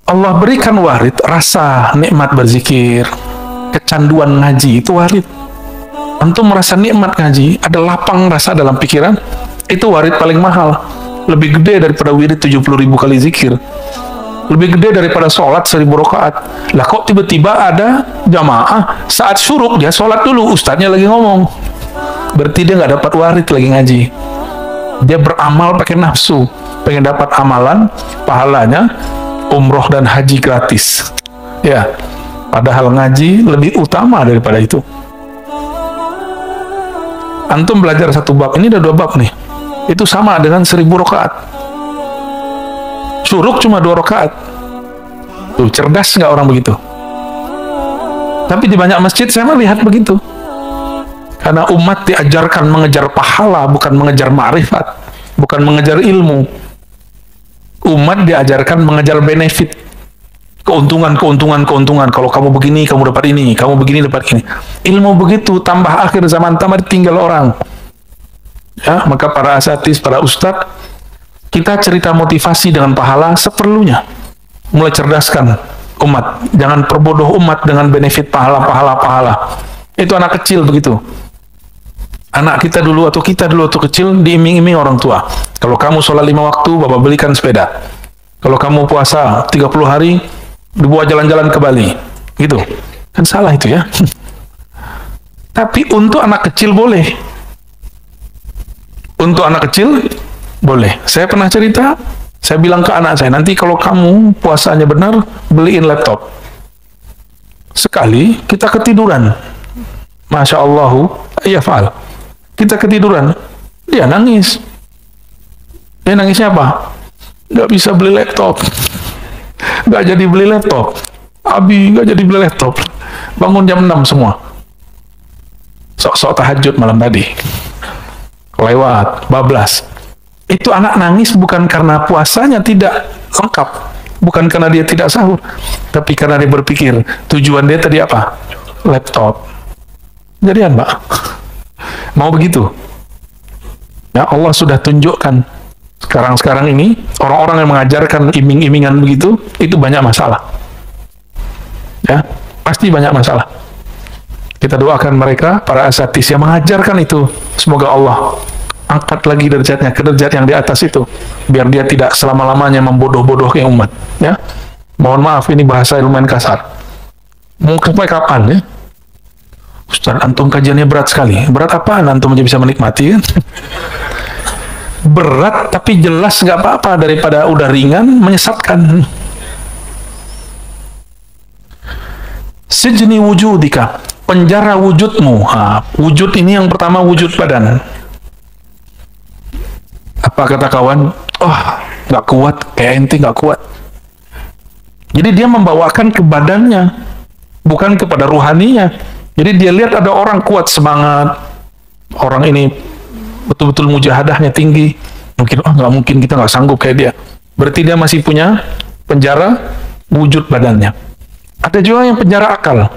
Allah berikan warid rasa nikmat berzikir, kecanduan ngaji, itu warid. Antum merasa nikmat ngaji, ada lapang rasa dalam pikiran, itu warid paling mahal. Lebih gede daripada wirid 70.000 kali zikir. Lebih gede daripada sholat 1000 rakaat. Lah kok tiba-tiba ada jamaah saat syuruk dia sholat dulu, ustadznya lagi ngomong. Berarti dia nggak dapat warid lagi ngaji. Dia beramal pakai nafsu, pengen dapat amalan, pahalanya umroh dan haji gratis. Ya, padahal ngaji lebih utama daripada itu. Antum belajar satu bab, ini ada 2 bab nih. Itu sama dengan 1000 rakaat. Syuruk cuma 2 rakaat. Tuh, cerdas nggak orang begitu? Tapi di banyak masjid saya melihat begitu. Karena umat diajarkan mengejar pahala, bukan mengejar ma'rifat, bukan mengejar ilmu. Umat diajarkan mengejar benefit, keuntungan. Kalau kamu begini, kamu dapat ini, kamu begini, dapat ini. Ilmu begitu, tambah akhir zaman, tambah ditinggal orang. Ya, maka para asatiz, para ustadz, kita cerita motivasi dengan pahala seperlunya. Mulai cerdaskan umat, jangan perbodoh umat dengan benefit pahala. Itu anak kecil begitu. Anak kita dulu atau kita dulu waktu kecil diiming-iming orang tua. Kalau kamu sholat 5 waktu, bapak belikan sepeda. Kalau kamu puasa 30 hari, dibawa jalan-jalan ke Bali. Gitu. Kan salah itu ya. Tapi untuk anak kecil boleh. Untuk anak kecil boleh. Saya pernah cerita, saya bilang ke anak saya, nanti kalau kamu puasanya benar, beliin laptop. Sekali kita ketiduran. Masya Allahu, ya fa'al. Kita ketiduran, dia nangis. Dia nangisnya apa? Nggak bisa beli laptop. Nggak jadi beli laptop. Abi nggak jadi beli laptop. Bangun jam 6 semua. Sok-sok tahajud malam tadi. Lewat, bablas. Itu anak nangis bukan karena puasanya tidak lengkap. Bukan karena dia tidak sahur. Tapi karena dia berpikir, tujuan dia tadi apa? Laptop. Jadian, Mbak. Mau begitu? Ya, Allah sudah tunjukkan. Sekarang ini, orang-orang yang mengajarkan iming-imingan begitu, itu banyak masalah. Ya, pasti banyak masalah. Kita doakan mereka, para asatiz yang mengajarkan itu. Semoga Allah angkat lagi derajatnya ke derajat yang di atas itu. Biar dia tidak selama-lamanya membodoh-bodohkan umat. Ya, mohon maaf, ini bahasa lumayan kasar. Mau sampai kapan ya? Ustaz, antum kajiannya berat sekali. Berat apaan antum aja bisa menikmati kan? Berat tapi jelas nggak apa-apa daripada udah ringan menyesatkan. Sijni wujudika, penjara wujudmu. Wujud ini yang pertama wujud badan. Apa kata kawan? Oh, nggak kuat, kayak ente nggak kuat. Jadi dia membawakan ke badannya, bukan kepada ruhaninya. Jadi dia lihat ada orang kuat, semangat, orang ini betul-betul mujahadahnya tinggi. Mungkin, nggak mungkin, kita nggak sanggup kayak dia. Berarti dia masih punya penjara wujud badannya. Ada juga yang penjara akal.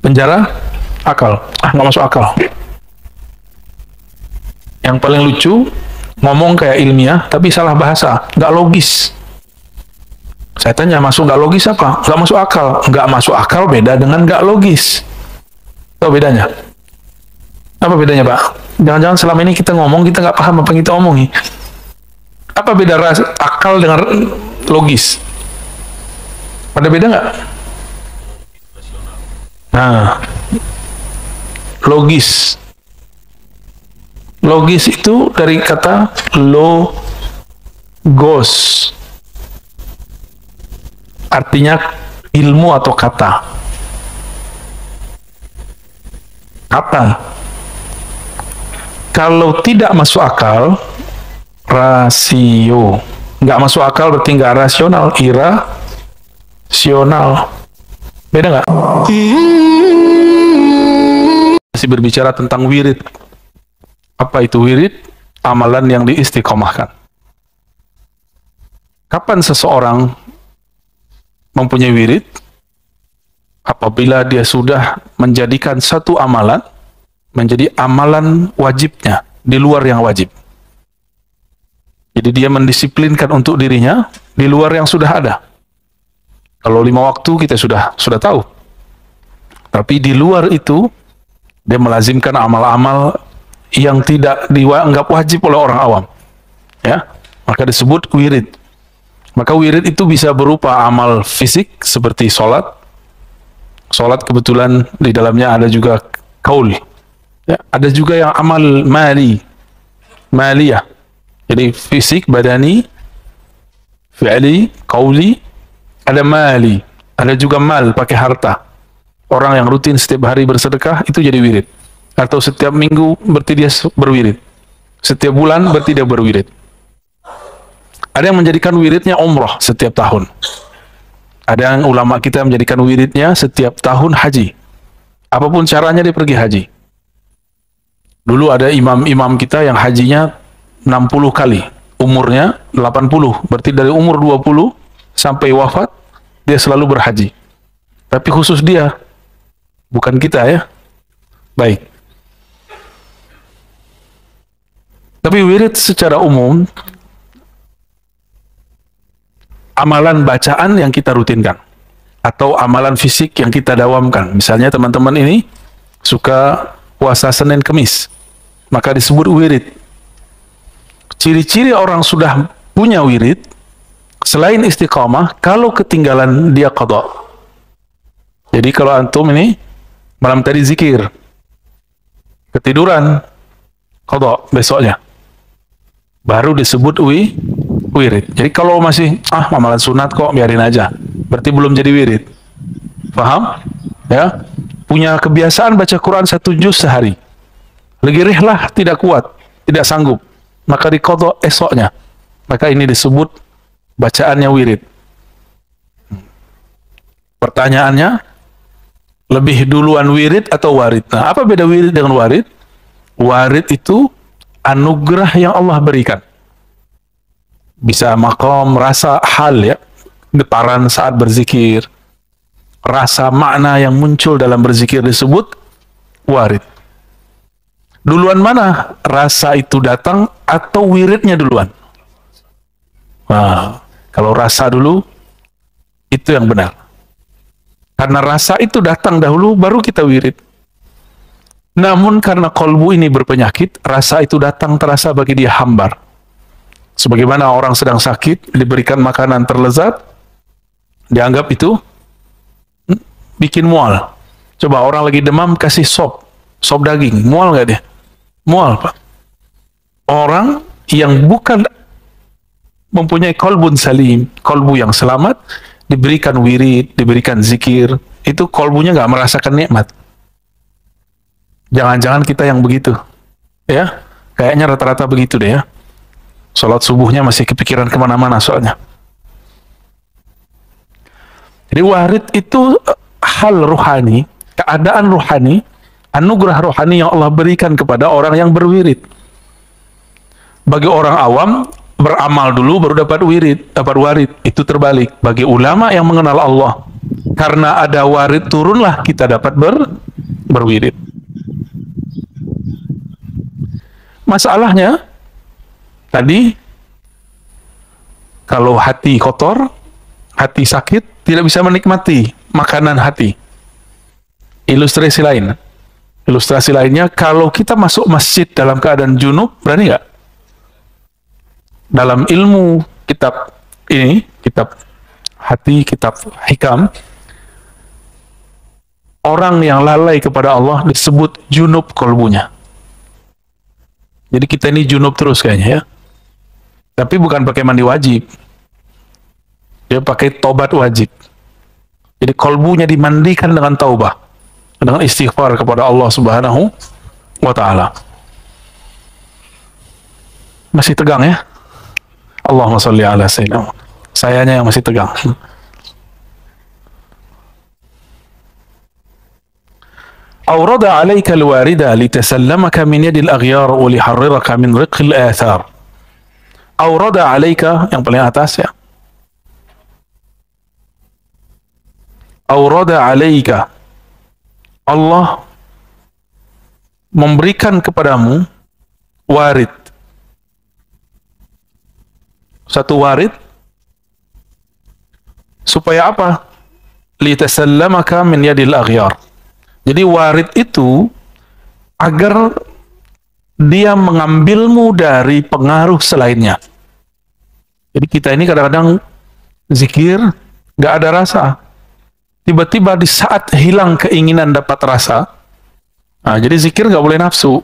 Penjara akal. Nggak masuk akal. Yang paling lucu, ngomong kayak ilmiah, tapi salah bahasa, nggak logis. Saya tanya, masuk nggak logis apa? Nggak masuk akal. Nggak masuk akal beda dengan nggak logis. Tahu bedanya? Apa bedanya, Pak? Jangan-jangan selama ini kita ngomong, kita nggak paham apa yang kita omongi. Apa beda akal dengan logis? Ada beda nggak? Nah, logis. Logis itu dari kata logos. Artinya ilmu atau kata. Kata. Kalau tidak masuk akal, rasio. Nggak masuk akal berarti nggak rasional, irasional. Beda nggak? Masih berbicara tentang wirid. Apa itu wirid? Amalan yang diistiqomahkan. Kapan seseorang mempunyai wirid? Apabila dia sudah menjadikan satu amalan menjadi amalan wajibnya di luar yang wajib. Jadi dia mendisiplinkan untuk dirinya di luar yang sudah ada. Kalau 5 waktu kita sudah tahu. Tapi di luar itu dia melazimkan amal-amal yang tidak dianggap wajib oleh orang awam. Ya, maka disebut wirid. Maka wirid itu bisa berupa amal fisik seperti sholat. Sholat kebetulan di dalamnya ada juga kaul. Ya, ada juga yang amal maliyah. Jadi fisik, badani, fi'li, kauli, ada mali, ada juga mal, pakai harta. Orang yang rutin setiap hari bersedekah, itu jadi wirid. Atau setiap minggu berarti dia berwirid. Setiap bulan berarti dia berwirid. Ada yang menjadikan wiridnya umrah setiap tahun. Ada yang ulama kita menjadikan wiridnya setiap tahun haji. Apapun caranya dia pergi haji. Dulu ada imam-imam kita yang hajinya 60 kali. Umurnya 80. Berarti dari umur 20 sampai wafat, dia selalu berhaji. Tapi khusus dia. Bukan kita ya. Baik. Tapi wirid secara umum, amalan bacaan yang kita rutinkan atau amalan fisik yang kita dawamkan. Misalnya teman-teman ini suka puasa Senin Kemis, maka disebut wirid. Ciri-ciri orang sudah punya wirid selain istiqamah, kalau ketinggalan dia qadha. Jadi kalau antum ini malam tadi zikir, ketiduran, qadha besoknya, baru disebut wirid. Jadi kalau masih amalan sunat kok biarin aja, berarti belum jadi wirid. Paham? Ya. Punya kebiasaan baca Quran 1 juz sehari. Lagi rihlah tidak kuat, tidak sanggup, maka diqadha esoknya. Maka ini disebut bacaannya wirid. Pertanyaannya, lebih duluan wirid atau warid? Nah, apa beda wirid dengan warid? Warid itu anugerah yang Allah berikan. Bisa maqam, rasa, hal ya, getaran saat berzikir, rasa makna yang muncul dalam berzikir disebut warid. Duluan mana rasa itu datang atau wiridnya duluan? Nah, kalau rasa dulu itu yang benar. Karena rasa itu datang dahulu baru kita wirid. Namun karena kolbu ini berpenyakit, rasa itu datang terasa bagi dia hambar. Sebagaimana orang sedang sakit diberikan makanan terlezat, dianggap itu bikin mual. Coba orang lagi demam kasih sop daging, mual nggak dia? Mual, Pak. Orang yang bukan mempunyai kolbun salim, kolbu yang selamat, diberikan wirid, diberikan zikir, itu kolbunya nggak merasakan nikmat. Jangan-jangan kita yang begitu, ya? Kayaknya rata-rata begitu deh ya. Sholat subuhnya masih kepikiran kemana-mana soalnya. Jadi warid itu hal ruhani, keadaan ruhani, anugerah rohani yang Allah berikan kepada orang yang berwirid. Bagi orang awam, beramal dulu baru dapat wirid, dapat warid. Itu terbalik. Bagi ulama yang mengenal Allah, karena ada warid turunlah kita dapat berwirid. Masalahnya, tadi, kalau hati kotor, hati sakit, tidak bisa menikmati makanan hati. Ilustrasi lainnya, kalau kita masuk masjid dalam keadaan junub, berani nggak? Dalam ilmu kitab ini, kitab hati, kitab hikam, orang yang lalai kepada Allah disebut junub kolbunya. Jadi kita ini junub terus kayaknya ya. Tapi bukan pakai mandi wajib. Dia pakai tobat wajib. Jadi kolbunya dimandikan dengan taubah, dengan istighfar kepada Allah Subhanahu wa ta'ala. Masih tegang ya? Allahumma sholli ala sayyidina. Sayanya yang masih tegang. Awrada 'alaika al-warida litasallamaka min yadil aghyar wa liharriraka min riqil athar. Awrada 'alaika yang paling atas ya. Awrada 'alaika, Allah memberikan kepadamu warid. satu warid, supaya apa? Litasallamaka min yadil aghyar. Jadi warid itu agar dia mengambilmu dari pengaruh selainnya. Jadi kita ini kadang-kadang zikir nggak ada rasa. Tiba-tiba di saat hilang keinginan dapat rasa, nah, jadi zikir nggak boleh nafsu.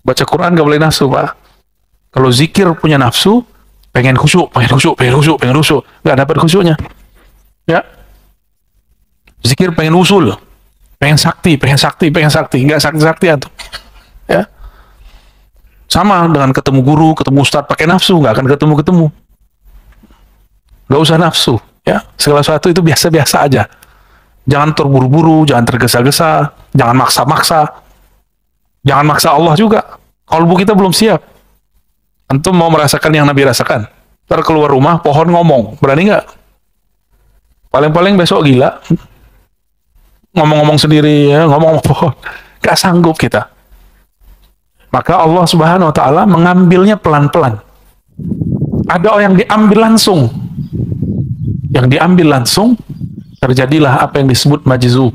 Baca Quran nggak boleh nafsu, Pak. Kalau zikir punya nafsu, pengen khusyuk, nggak dapat khusyuknya. Ya, zikir pengen usul, pengen sakti, nggak sakti tuh. Ya, sama dengan ketemu guru, ketemu ustadz pakai nafsu, nggak akan ketemu. Nggak usah nafsu. Ya, segala sesuatu itu biasa-biasa aja. Jangan terburu-buru, jangan tergesa-gesa, jangan maksa-maksa. Jangan maksa Allah juga. Kalbu kita belum siap. Antum mau merasakan yang Nabi rasakan. Ntar keluar rumah, pohon ngomong. Berani nggak? Paling-paling besok gila. Ngomong-ngomong sendiri, ya, ngomong pohon. Nggak sanggup kita. Maka Allah Subhanahu wa Ta'ala mengambilnya pelan-pelan. Ada yang diambil langsung. Yang diambil langsung, terjadilah apa yang disebut majzub.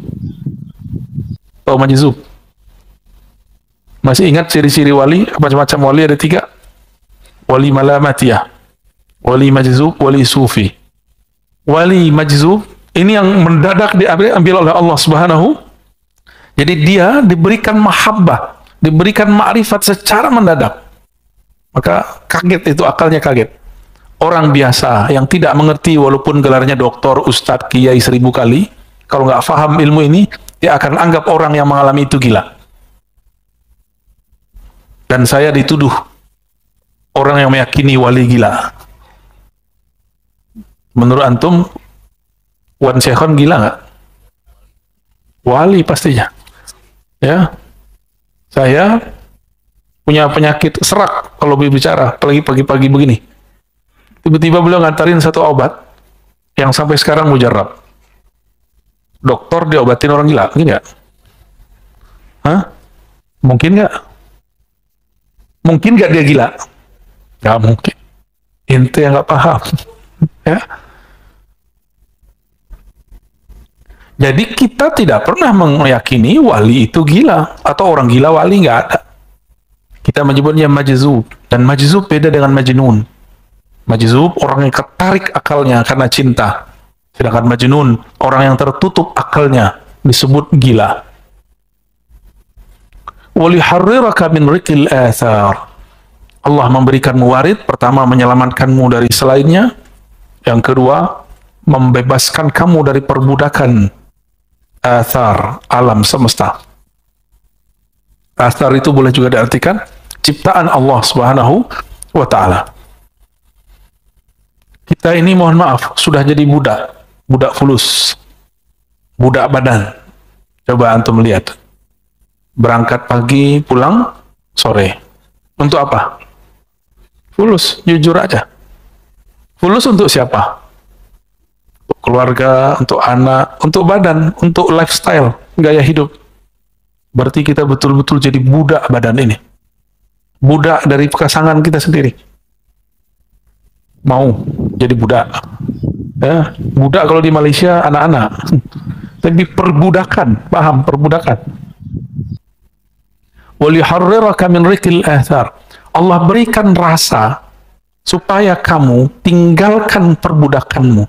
Tahu majzub? Masih ingat ciri-ciri wali? Macam-macam wali ada 3. Wali malamatiyah, wali majzub, wali sufi. Wali majzub, ini yang mendadak diambil oleh Allah Subhanahu. Jadi dia diberikan mahabbah, diberikan ma'rifat secara mendadak. Maka kaget itu, akalnya kaget. Orang biasa yang tidak mengerti, walaupun gelarnya doktor, ustadz, kiai 1000 kali, kalau nggak paham ilmu ini, dia akan anggap orang yang mengalami itu gila. Dan saya dituduh orang yang meyakini wali gila. Menurut antum, Wan Syekhon gila nggak? Wali pastinya. Ya, saya punya penyakit serak kalau berbicara, apalagi pagi-pagi begini. Tiba-tiba beliau ngantarin satu obat yang sampai sekarang mujarab. Dokter diobatin orang gila, mungkin nggak? Hah? Mungkin nggak? Mungkin nggak dia gila? Nggak mungkin. Ente yang nggak paham. Ya. Jadi kita tidak pernah meyakini wali itu gila atau orang gila wali, nggak ada. Kita menyebutnya majzub, dan majzub beda dengan majnun. Majzub orang yang ketarik akalnya karena cinta, sedangkan majnun orang yang tertutup akalnya disebut gila. Waliharriraka min riqil athar. Allah memberikan warid, pertama menyelamatkanmu dari selainnya, yang kedua membebaskan kamu dari perbudakan athar alam semesta. Athar itu boleh juga diartikan ciptaan Allah Subhanahu wa Ta'ala. Kita ini mohon maaf sudah jadi budak fulus, budak badan. Coba antum lihat, berangkat pagi, pulang sore. Untuk apa? Fulus, jujur aja. Fulus untuk siapa? Untuk keluarga, untuk anak, untuk badan, untuk lifestyle, gaya hidup. Berarti kita betul-betul jadi budak badan ini. Budak dari pasangan kita sendiri. Mau jadi budak. Ya, budak kalau di Malaysia anak-anak. Tapi perbudakan, paham perbudakan. Waliharriraka min riqil athar. Allah berikan rasa supaya kamu tinggalkan perbudakanmu.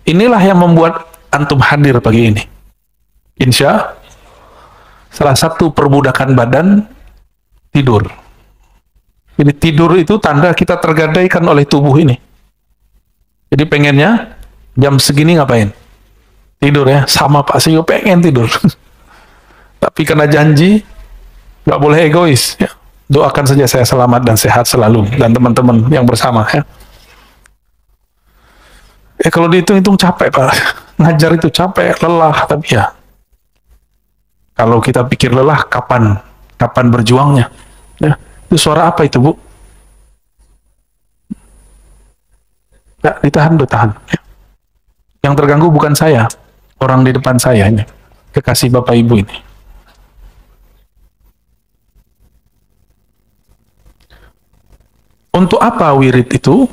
Inilah yang membuat antum hadir pagi ini. Insya salah satu perbudakan badan tidur. Jadi tidur itu tanda kita tergadaikan oleh tubuh ini. Jadi pengennya jam segini ngapain? Tidur ya, sama Pak Sio pengen tidur. Tapi karena janji, nggak boleh egois. Ya. Doakan saja saya selamat dan sehat selalu, dan teman-teman yang bersama. Ya. Kalau dihitung-hitung capek Pak. Ngajar itu capek, lelah, tapi ya. Kalau kita pikir lelah, kapan berjuangnya? Ya. Itu suara apa itu, Bu? Ya, ditahan. Ya. Yang terganggu bukan saya, orang di depan saya ini, kekasih Bapak Ibu ini. Untuk apa wirid itu?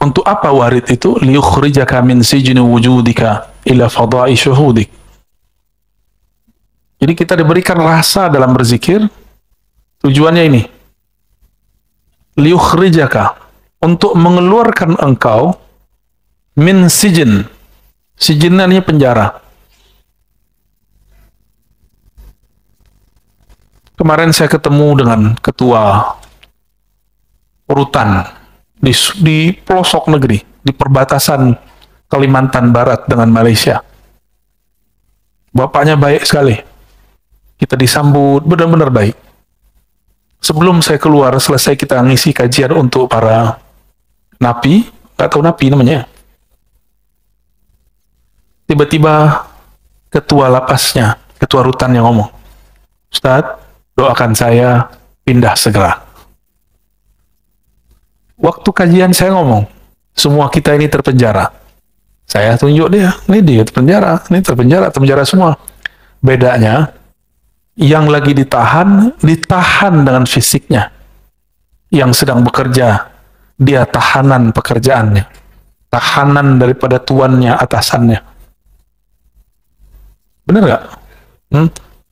Untuk apa warid itu? Liyukhrijaka min sijni wujudika ila fadai syuhudik. Jadi kita diberikan rasa dalam berzikir. Tujuannya ini. Liyukhrijaka, untuk mengeluarkan engkau min sijin. Sijin ini penjara. Kemarin saya ketemu dengan ketua rutan di pelosok negeri, di perbatasan Kalimantan Barat dengan Malaysia. Bapaknya baik sekali. Kita disambut benar-benar baik. Sebelum saya keluar, selesai kita ngisi kajian untuk para napi, nggak tahu napi namanya. Tiba-tiba ketua lapasnya, ketua rutan yang ngomong, Ustadz, doakan saya pindah segera. Waktu kajian saya ngomong, semua kita ini terpenjara. Saya tunjuk dia, ini dia terpenjara, ini terpenjara semua. Bedanya, yang lagi ditahan dengan fisiknya. Yang sedang bekerja, dia tahanan pekerjaannya. Tahanan daripada tuannya, atasannya. Benar nggak?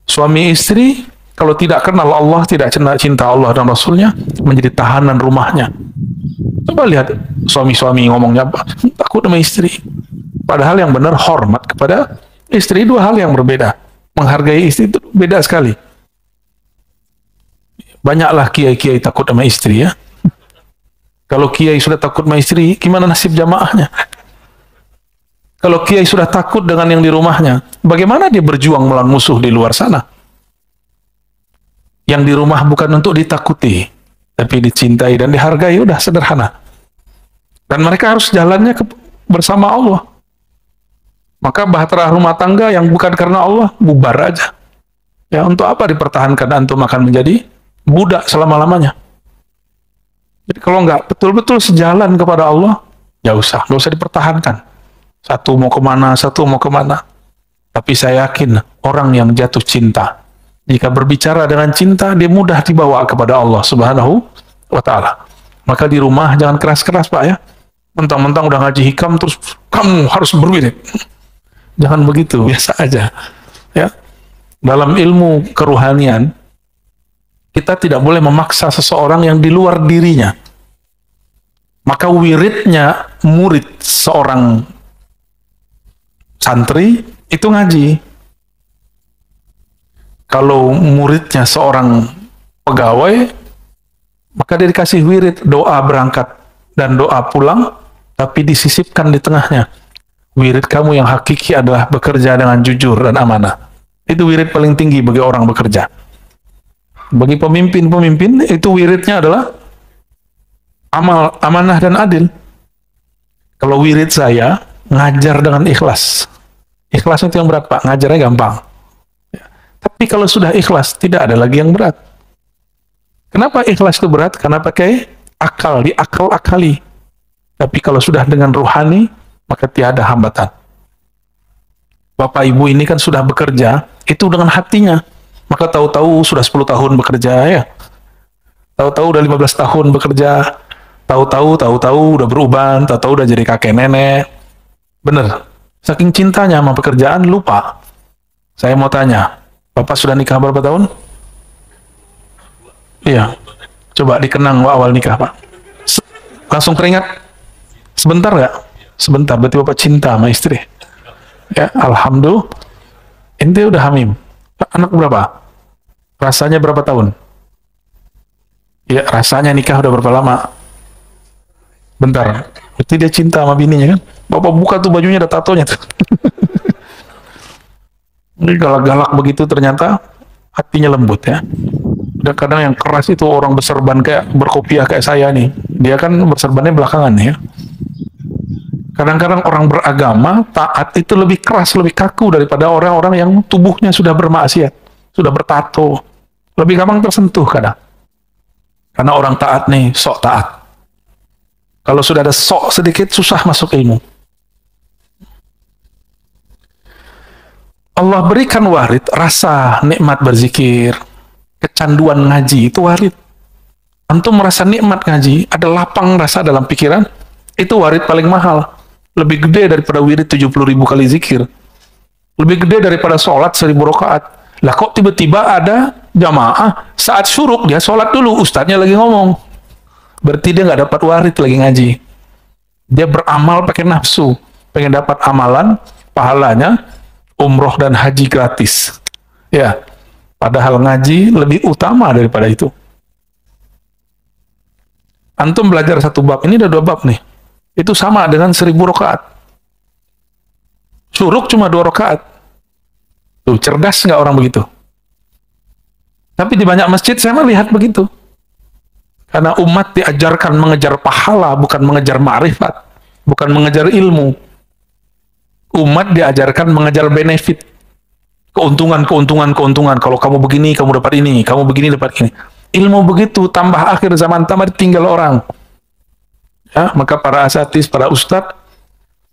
Suami istri, kalau tidak kenal Allah, tidak cinta Allah dan Rasulnya, menjadi tahanan rumahnya. Coba lihat suami-suami ngomongnya apa? Takut sama istri. Padahal yang benar hormat kepada istri, dua hal yang berbeda. Menghargai istri itu beda sekali. Banyaklah kiai-kiai takut sama istri ya. Kalau kiai sudah takut sama istri, gimana nasib jamaahnya? Kalau kiai sudah takut dengan yang di rumahnya, bagaimana dia berjuang melawan musuh di luar sana? Yang di rumah bukan untuk ditakuti, tapi dicintai dan dihargai, udah sederhana. Dan mereka harus jalannya bersama Allah. Maka bahtera rumah tangga yang bukan karena Allah, bubar aja. Ya, untuk apa dipertahankan antum akan menjadi budak selama-lamanya? Jadi kalau nggak betul-betul sejalan kepada Allah, nggak usah dipertahankan. Satu mau kemana, satu mau kemana. Tapi saya yakin orang yang jatuh cinta, jika berbicara dengan cinta, dia mudah dibawa kepada Allah Subhanahu wa Ta'ala. Maka di rumah jangan keras-keras, Pak ya. Mentang-mentang udah ngaji hikam, terus kamu harus berwirid. Jangan begitu, biasa aja. Ya. Dalam ilmu keruhanian, kita tidak boleh memaksa seseorang yang di luar dirinya. Maka wiridnya murid seorang santri itu ngaji. Kalau muridnya seorang pegawai, maka dia dikasih wirid, doa berangkat dan doa pulang, tapi disisipkan di tengahnya. Wirid kamu yang hakiki adalah bekerja dengan jujur dan amanah. Itu wirid paling tinggi bagi orang bekerja. Bagi pemimpin-pemimpin, itu wiridnya adalah amanah dan adil. Kalau wirid saya, ngajar dengan ikhlas. Ikhlas itu yang berat, Pak. Ngajarnya gampang. Tapi kalau sudah ikhlas, tidak ada lagi yang berat. Kenapa ikhlas itu berat? Karena pakai akal, diakal-akali. Tapi kalau sudah dengan ruhani, maka tiada hambatan. Bapak Ibu ini kan sudah bekerja, itu dengan hatinya. Maka tahu-tahu sudah 10 tahun bekerja ya. Tahu-tahu udah 15 tahun bekerja. Tahu-tahu udah berubah, tahu-tahu udah jadi kakek nenek. Bener. Saking cintanya sama pekerjaan, lupa. Saya mau tanya, Bapak sudah nikah berapa tahun? Iya. Coba dikenang awal nikah, Pak. Langsung teringat? Sebentar nggak? Sebentar, berarti Bapak cinta sama istri. Ya, alhamdulillah. Ente udah hamil. Anak berapa? Rasanya berapa tahun? Ya, rasanya nikah udah berapa lama? Bentar. Berarti dia cinta sama bininya kan? Bapak buka tuh bajunya, ada tatonya tuh. Ini galak-galak begitu ternyata hatinya lembut ya. Dan kadang yang keras itu orang berserban kayak berkopiah kayak saya nih. Dia kan berserbannya belakangan ya. Kadang-kadang orang beragama, taat itu lebih keras, lebih kaku daripada orang-orang yang tubuhnya sudah bermaksiat, sudah bertato. Lebih gampang tersentuh kadang. Karena orang taat nih, sok taat. Kalau sudah ada sok sedikit, susah masuk ilmu. Allah berikan warid, rasa nikmat berzikir, kecanduan ngaji, itu warid. Antum merasa nikmat ngaji, ada lapang rasa dalam pikiran, itu warid paling mahal. Lebih gede daripada wirid 70.000 kali zikir. Lebih gede daripada sholat 1000 rakaat. Lah kok tiba-tiba ada jamaah, saat syuruk dia sholat dulu, ustadznya lagi ngomong. Berarti dia nggak dapat warid lagi ngaji. Dia beramal pakai nafsu, pengen dapat amalan, pahalanya, umroh dan haji gratis. Ya, padahal ngaji lebih utama daripada itu. Antum belajar satu bab, ini udah 2 bab nih. Itu sama dengan 1000 rakaat. Syuruk cuma 2 rakaat. Tuh, cerdas nggak orang begitu? Tapi di banyak masjid saya melihat begitu. Karena umat diajarkan mengejar pahala, bukan mengejar ma'rifat, bukan mengejar ilmu. Umat diajarkan mengejar benefit. Keuntungan. Kalau kamu begini, kamu dapat ini. Kamu begini, dapat ini. Ilmu begitu, tambah akhir zaman, tambah ditinggal orang. Ya, maka para asatis, para ustadz,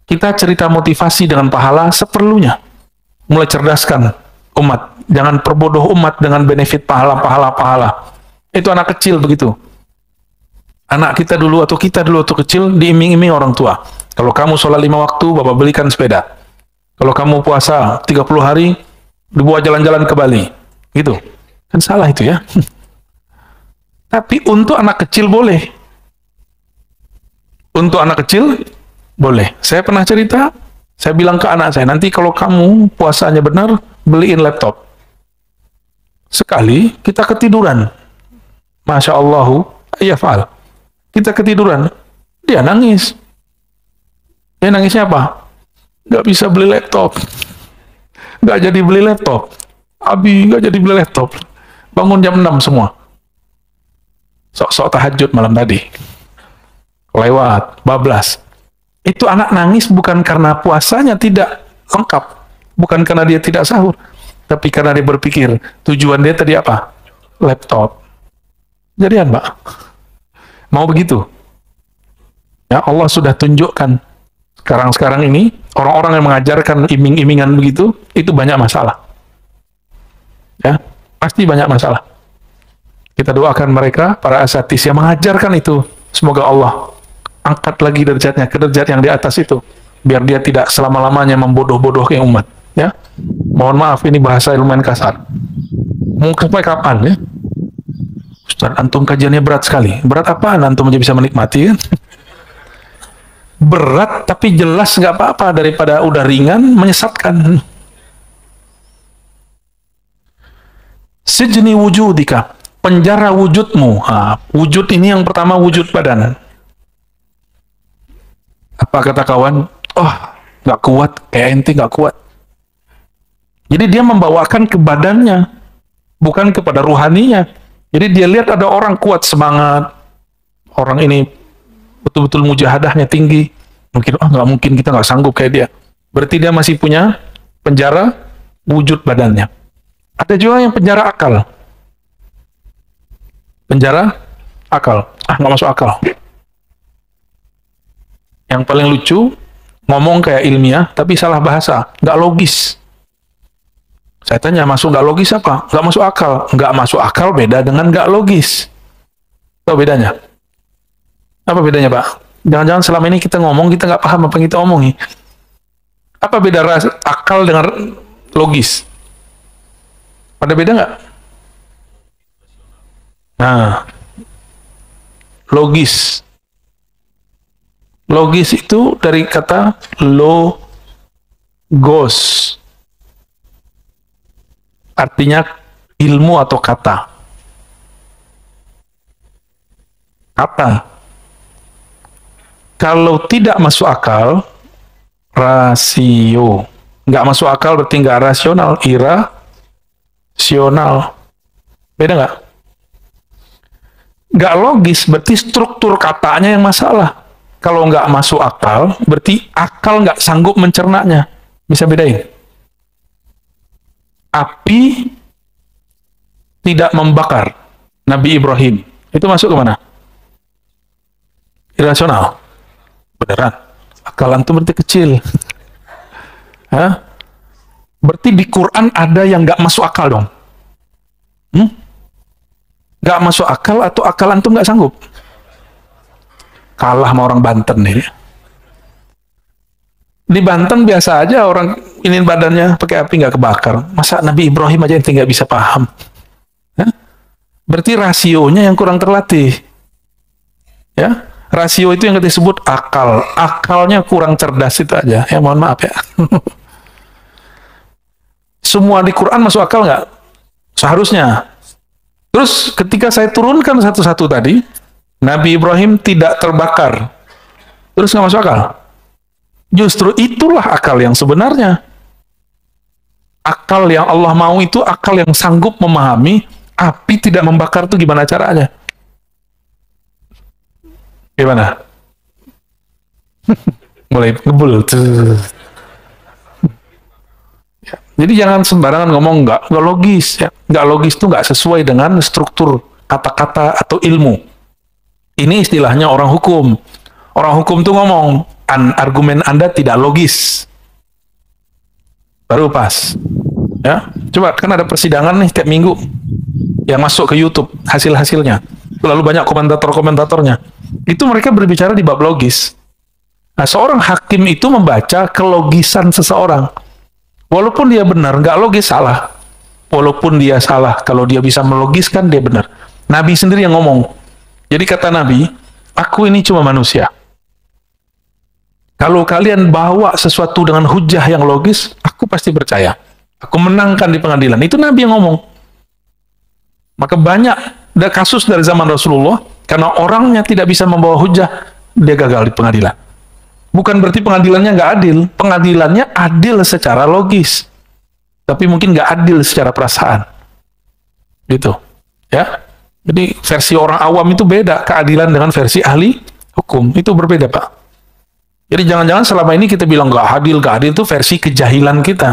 kita cerita motivasi dengan pahala seperlunya. Mulai cerdaskan umat. Jangan perbodoh umat dengan benefit pahala. Itu anak kecil begitu. Anak kita dulu atau kecil diiming-iming orang tua. Kalau kamu sholat 5 waktu, bapak belikan sepeda. Kalau kamu puasa 30 hari, dibawa jalan-jalan ke Bali. Gitu. Kan salah itu ya. Tapi untuk anak kecil boleh. Untuk anak kecil boleh. Saya pernah cerita, saya bilang ke anak saya, nanti kalau kamu puasanya benar, beliin laptop. Sekali kita ketiduran. Masya Allah, ya fa'al. Kita ketiduran. Dia nangis. Dia nangisnya apa? Nggak bisa beli laptop. Nggak jadi beli laptop. Abi nggak jadi beli laptop. Bangun jam 6 semua. Sok-sok tahajud malam tadi. Lewat, bablas. Itu anak nangis bukan karena puasanya tidak lengkap. Bukan karena dia tidak sahur. Tapi karena dia berpikir, tujuan dia tadi apa? Laptop. Jadian, Pak. Mau begitu? Ya, Allah sudah tunjukkan. Sekarang ini, orang-orang yang mengajarkan iming-imingan begitu, itu banyak masalah. Ya, pasti banyak masalah. Kita doakan mereka, para asatis yang mengajarkan itu. Semoga Allah angkat lagi derajatnya ke derajat yang di atas itu. Biar dia tidak selama-lamanya membodoh-bodohkan umat. Ya, mohon maaf ini bahasa lumayan kasar. Mau sampai kapan ya? Ustaz, antum kajiannya berat sekali. Berat apaan antum aja bisa menikmati kan? Berat tapi jelas nggak apa-apa daripada udah ringan menyesatkan. Sijni wujudika. Penjara wujudmu. Wujud ini yang pertama wujud badan. Apa kata kawan? Oh, nggak kuat, kayak ente nggak kuat. Jadi dia membawakan ke badannya, bukan kepada ruhaninya. Jadi dia lihat ada orang kuat semangat, orang ini betul-betul mujahadahnya tinggi. Mungkin, nggak mungkin kita nggak sanggup kayak dia. Berarti dia masih punya penjara wujud badannya. Ada juga yang penjara akal. Penjara akal. Nggak masuk akal. Yang paling lucu, ngomong kayak ilmiah, tapi salah bahasa. Nggak logis. Saya tanya, masuk nggak logis apa? Nggak masuk akal. Nggak masuk akal beda dengan nggak logis. Tahu bedanya? Apa bedanya, Pak? Jangan-jangan selama ini kita ngomong, kita nggak paham apa yang kita omongi. Apa beda akal dengan logis? Ada beda nggak? Nah, logis. Logis itu dari kata logos. Artinya ilmu atau kata. Kata. Kalau tidak masuk akal, rasio. Nggak masuk akal berarti nggak rasional, irasional. Beda nggak? Nggak logis berarti struktur katanya yang masalah. Kalau nggak masuk akal, berarti akal nggak sanggup mencernanya. Bisa bedain? Api tidak membakar Nabi Ibrahim. Itu masuk ke mana? Irasional. Beneran. Akal antum berarti kecil. Hah? Berarti di Quran ada yang nggak masuk akal dong? Nggak masuk akal atau akal antum nggak sanggup? Kalah sama orang Banten nih. Di Banten biasa aja orang ini badannya pakai api nggak kebakar. Masa Nabi Ibrahim aja ente nggak bisa paham? Ya? Berarti rasionya yang kurang terlatih. Ya, rasio itu yang disebut akal. Akalnya kurang cerdas itu aja. Ya mohon maaf ya. Semua di Quran masuk akal nggak? Seharusnya. Terus ketika saya turunkan satu-satu tadi, Nabi Ibrahim tidak terbakar. Terus nggak masuk akal? Justru itulah akal yang sebenarnya. Akal yang Allah mau itu akal yang sanggup memahami api tidak membakar itu gimana caranya. Gimana? Mulai ngebul. Ya. Jadi jangan sembarangan ngomong nggak logis. Ya. Nggak logis itu nggak sesuai dengan struktur kata-kata atau ilmu. Ini istilahnya orang hukum. Orang hukum tuh ngomong, argumen Anda tidak logis. Baru pas. Ya, coba kan ada persidangan nih tiap minggu yang masuk ke YouTube hasil-hasilnya. Lalu banyak komentator-komentatornya. Itu mereka berbicara di bab logis. Nah, seorang hakim itu membaca kelogisan seseorang. Walaupun dia benar, nggak logis salah. Walaupun dia salah, kalau dia bisa melogiskan dia benar. Nabi sendiri yang ngomong. Jadi kata Nabi, aku ini cuma manusia. Kalau kalian bawa sesuatu dengan hujah yang logis, aku pasti percaya. Aku menangkan di pengadilan. Itu Nabi yang ngomong. Maka banyak ada kasus dari zaman Rasulullah, karena orangnya tidak bisa membawa hujah, dia gagal di pengadilan. Bukan berarti pengadilannya nggak adil. Pengadilannya adil secara logis. Tapi mungkin nggak adil secara perasaan. Gitu. Ya. Jadi versi orang awam itu beda. Keadilan dengan versi ahli hukum. Itu berbeda, Pak. Jadi jangan-jangan selama ini kita bilang nggak adil itu versi kejahilan kita.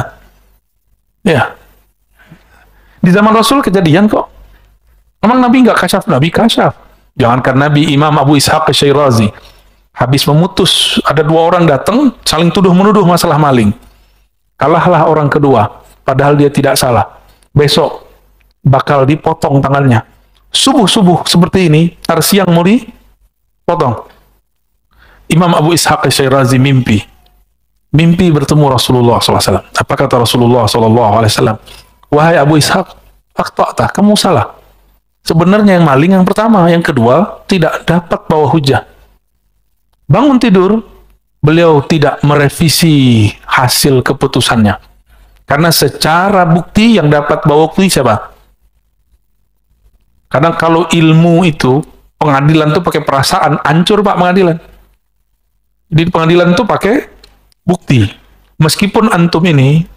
Ya. Di zaman Rasul kejadian kok. Memang Nabi nggak kasyaf, Nabi kasyaf. Jangankan Nabi, Imam Abu Ishaq Syirazi. Habis memutus, ada dua orang datang, saling tuduh-menuduh masalah maling. Kalahlah orang kedua, padahal dia tidak salah. Besok, bakal dipotong tangannya. Subuh-subuh seperti ini, hari siang mau dipotong. Imam Abu Ishaq Syirazi mimpi bertemu Rasulullah SAW. Apa kata Rasulullah SAW? Wahai Abu Ishaq, akhta'ta, kamu salah. Sebenarnya yang maling yang pertama, yang kedua tidak dapat bawa hujah. Bangun tidur, beliau tidak merevisi hasil keputusannya. Karena secara bukti yang dapat bawa bukti siapa? Karena kalau ilmu itu, pengadilan itu pakai perasaan, hancur Pak pengadilan. Di pengadilan itu pakai bukti. Meskipun antum ini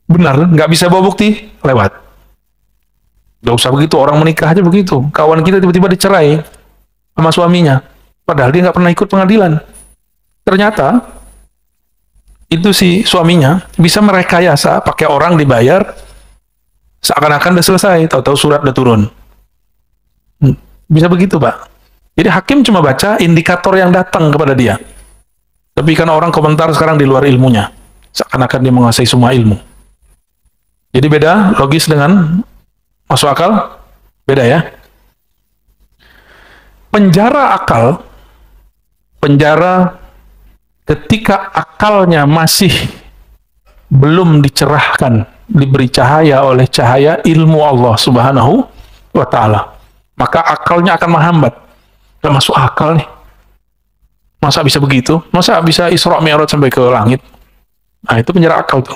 benar, nggak bisa bawa bukti, lewat. Nggak usah begitu, orang menikah aja begitu. Kawan kita tiba-tiba dicerai sama suaminya. Padahal dia nggak pernah ikut pengadilan. Ternyata, itu si suaminya bisa merekayasa, pakai orang dibayar, seakan-akan udah selesai, tahu-tahu surat udah turun. Bisa begitu, Pak. Jadi hakim cuma baca indikator yang datang kepada dia. Tapi kan orang komentar sekarang di luar ilmunya. Seakan-akan dia menguasai semua ilmu. Jadi beda logis dengan masuk akal? Beda ya. Penjara akal, penjara ketika akalnya masih belum dicerahkan, diberi cahaya oleh cahaya ilmu Allah Subhanahu wa Ta'ala. Maka akalnya akan menghambat. Gak masuk akal nih. Masa bisa begitu? Masa bisa Isra Mi'raj sampai ke langit? Nah, itu penjara akal tuh.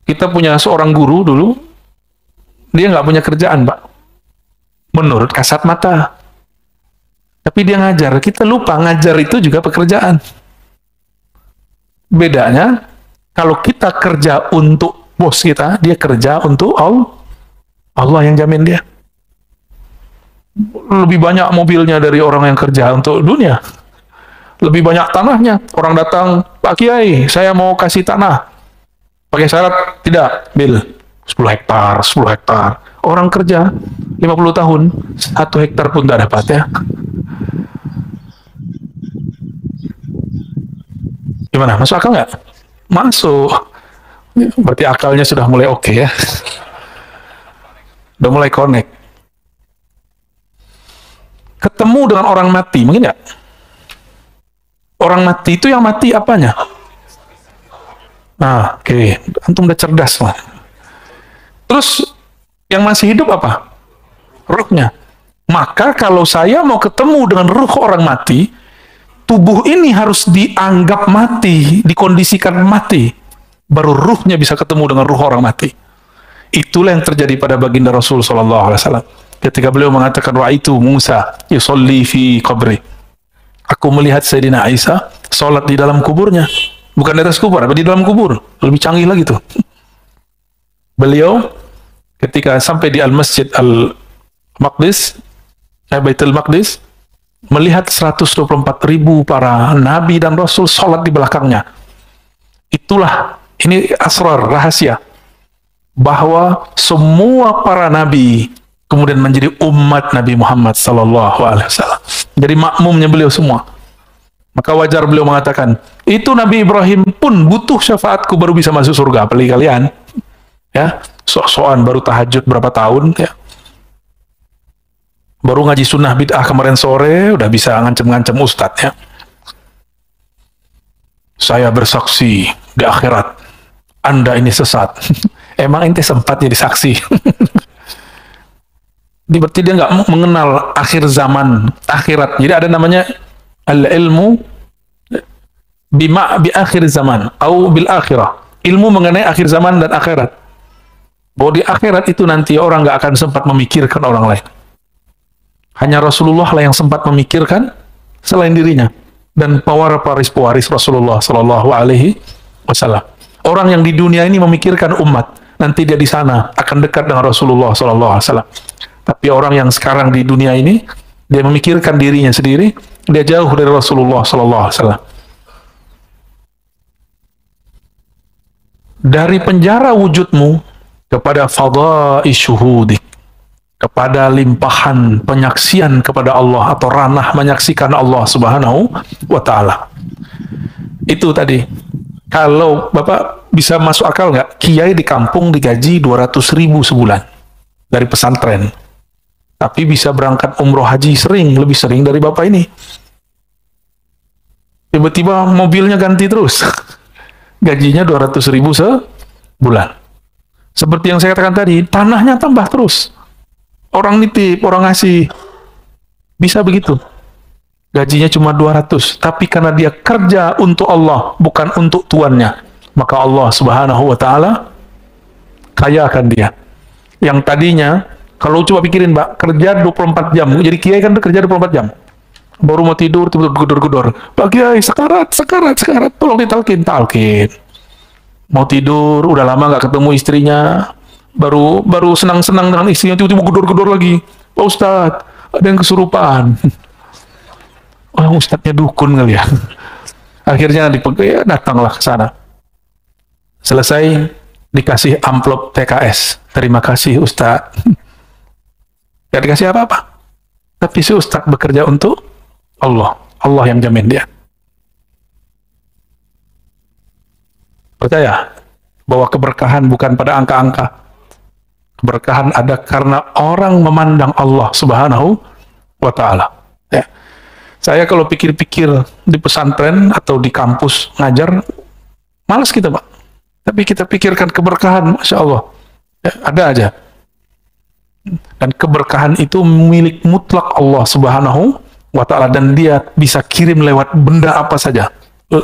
Kita punya seorang guru dulu, dia nggak punya kerjaan, Pak. Menurut kasat mata. Tapi dia ngajar. Kita lupa ngajar itu juga pekerjaan. Bedanya, kalau kita kerja untuk bos kita, dia kerja untuk Allah. Allah yang jamin dia. Lebih banyak mobilnya dari orang yang kerja untuk dunia. Lebih banyak tanahnya. Orang datang, Pak Kiai, saya mau kasih tanah. Pakai syarat, tidak, bil. 10 hektar, 10 hektar. Orang kerja 50 tahun, 1 hektar pun tidak dapat ya. Gimana, masuk akal nggak? Masuk. Berarti akalnya sudah mulai oke ya. Udah mulai connect. Ketemu dengan orang mati, mungkin nggak? Orang mati itu yang mati apanya? Nah, oke. Antum udah cerdas lah. Terus yang masih hidup apa? Ruhnya. Maka kalau saya mau ketemu dengan ruh orang mati, tubuh ini harus dianggap mati, dikondisikan mati. Baru ruhnya bisa ketemu dengan ruh orang mati. Itulah yang terjadi pada baginda Rasul sallallahu alaihi wasallam. Ketika beliau mengatakan ra'aitu Musa yusolli fi qabri. Aku melihat Sayyidina Isa salat di dalam kuburnya. Bukan di atas kubur, tapi di dalam kubur. Lebih canggih lagi tuh. Beliau ketika sampai di Al-Masjid Al-Maqdis, Baitul Maqdis, melihat 124.000 para nabi dan rasul salat di belakangnya. Itulah, ini asrar, rahasia, bahwa semua para nabi kemudian menjadi umat Nabi Muhammad sallallahu alaihi wasallam. Jadi makmumnya beliau semua. Maka wajar beliau mengatakan, itu Nabi Ibrahim pun butuh syafaatku baru bisa masuk surga. Apalagi kalian, ya, sok-sokan baru tahajud berapa tahun, ya, baru ngaji sunnah bid'ah kemarin sore udah bisa ngancem-ngancem ustadz, ya. Saya bersaksi di akhirat Anda ini sesat. Emang ente sempat jadi saksi? Berarti dia nggak mengenal akhir zaman, akhirat. Jadi ada namanya al-ilmu bi akhir zaman atau bil akhirah. Ilmu mengenai akhir zaman dan akhirat. Bahwa di akhirat itu nanti orang nggak akan sempat memikirkan orang lain. Hanya Rasulullah lah yang sempat memikirkan selain dirinya dan para pewaris Rasulullah sallallahu alaihi wasallam. Orang yang di dunia ini memikirkan umat, nanti dia di sana akan dekat dengan Rasulullah sallallahu alaihi wasallam. Tapi orang yang sekarang di dunia ini, dia memikirkan dirinya sendiri, dia jauh dari Rasulullah sallallahu alaihi wasallam. Dari penjara wujudmu kepada fadha'i syuhudik, kepada limpahan penyaksian kepada Allah atau ranah menyaksikan Allah Subhanahu wa taala. Itu tadi. Kalau Bapak bisa masuk akal nggak? Kiai di kampung digaji 200.000 sebulan dari pesantren. Tapi bisa berangkat umroh haji lebih sering dari Bapak ini. Tiba-tiba mobilnya ganti terus. Gajinya 200.000 sebulan. Seperti yang saya katakan tadi, tanahnya tambah terus. Orang nitip, orang ngasih. Bisa begitu. Gajinya cuma 200, tapi karena dia kerja untuk Allah, bukan untuk tuannya, maka Allah Subhanahu wa taala kayakan dia. Yang tadinya, kalau coba pikirin, Mbak, kerja 24 jam. Jadi kiai kan kerja 24 jam. Baru mau tidur, tiba-tiba gedor-gedor. Pak Kiai, sekarat. Tolong ditalkin. Mau tidur, udah lama nggak ketemu istrinya. Baru senang-senang dengan istrinya, tiba-tiba gedor-gedor lagi. Pak Ustadz, ada yang kesurupan. Oh, ustadznya dukun kali ya. Akhirnya ya, datanglah ke sana. Selesai, dikasih amplop TKS. Terima kasih Ustadz. Gak dikasih apa-apa. Tapi si Ustadz bekerja untuk Allah. Allah yang jamin dia. Percaya bahwa keberkahan bukan pada angka-angka. Keberkahan ada karena orang memandang Allah Subhanahu wa ta'ala. Ya. Saya kalau pikir-pikir di pesantren atau di kampus ngajar, malas kita, Pak. Tapi kita pikirkan keberkahan, Masya Allah. Ya, ada aja. Dan keberkahan itu milik mutlak Allah Subhanahu wa ta'ala, dan dia bisa kirim lewat benda apa saja,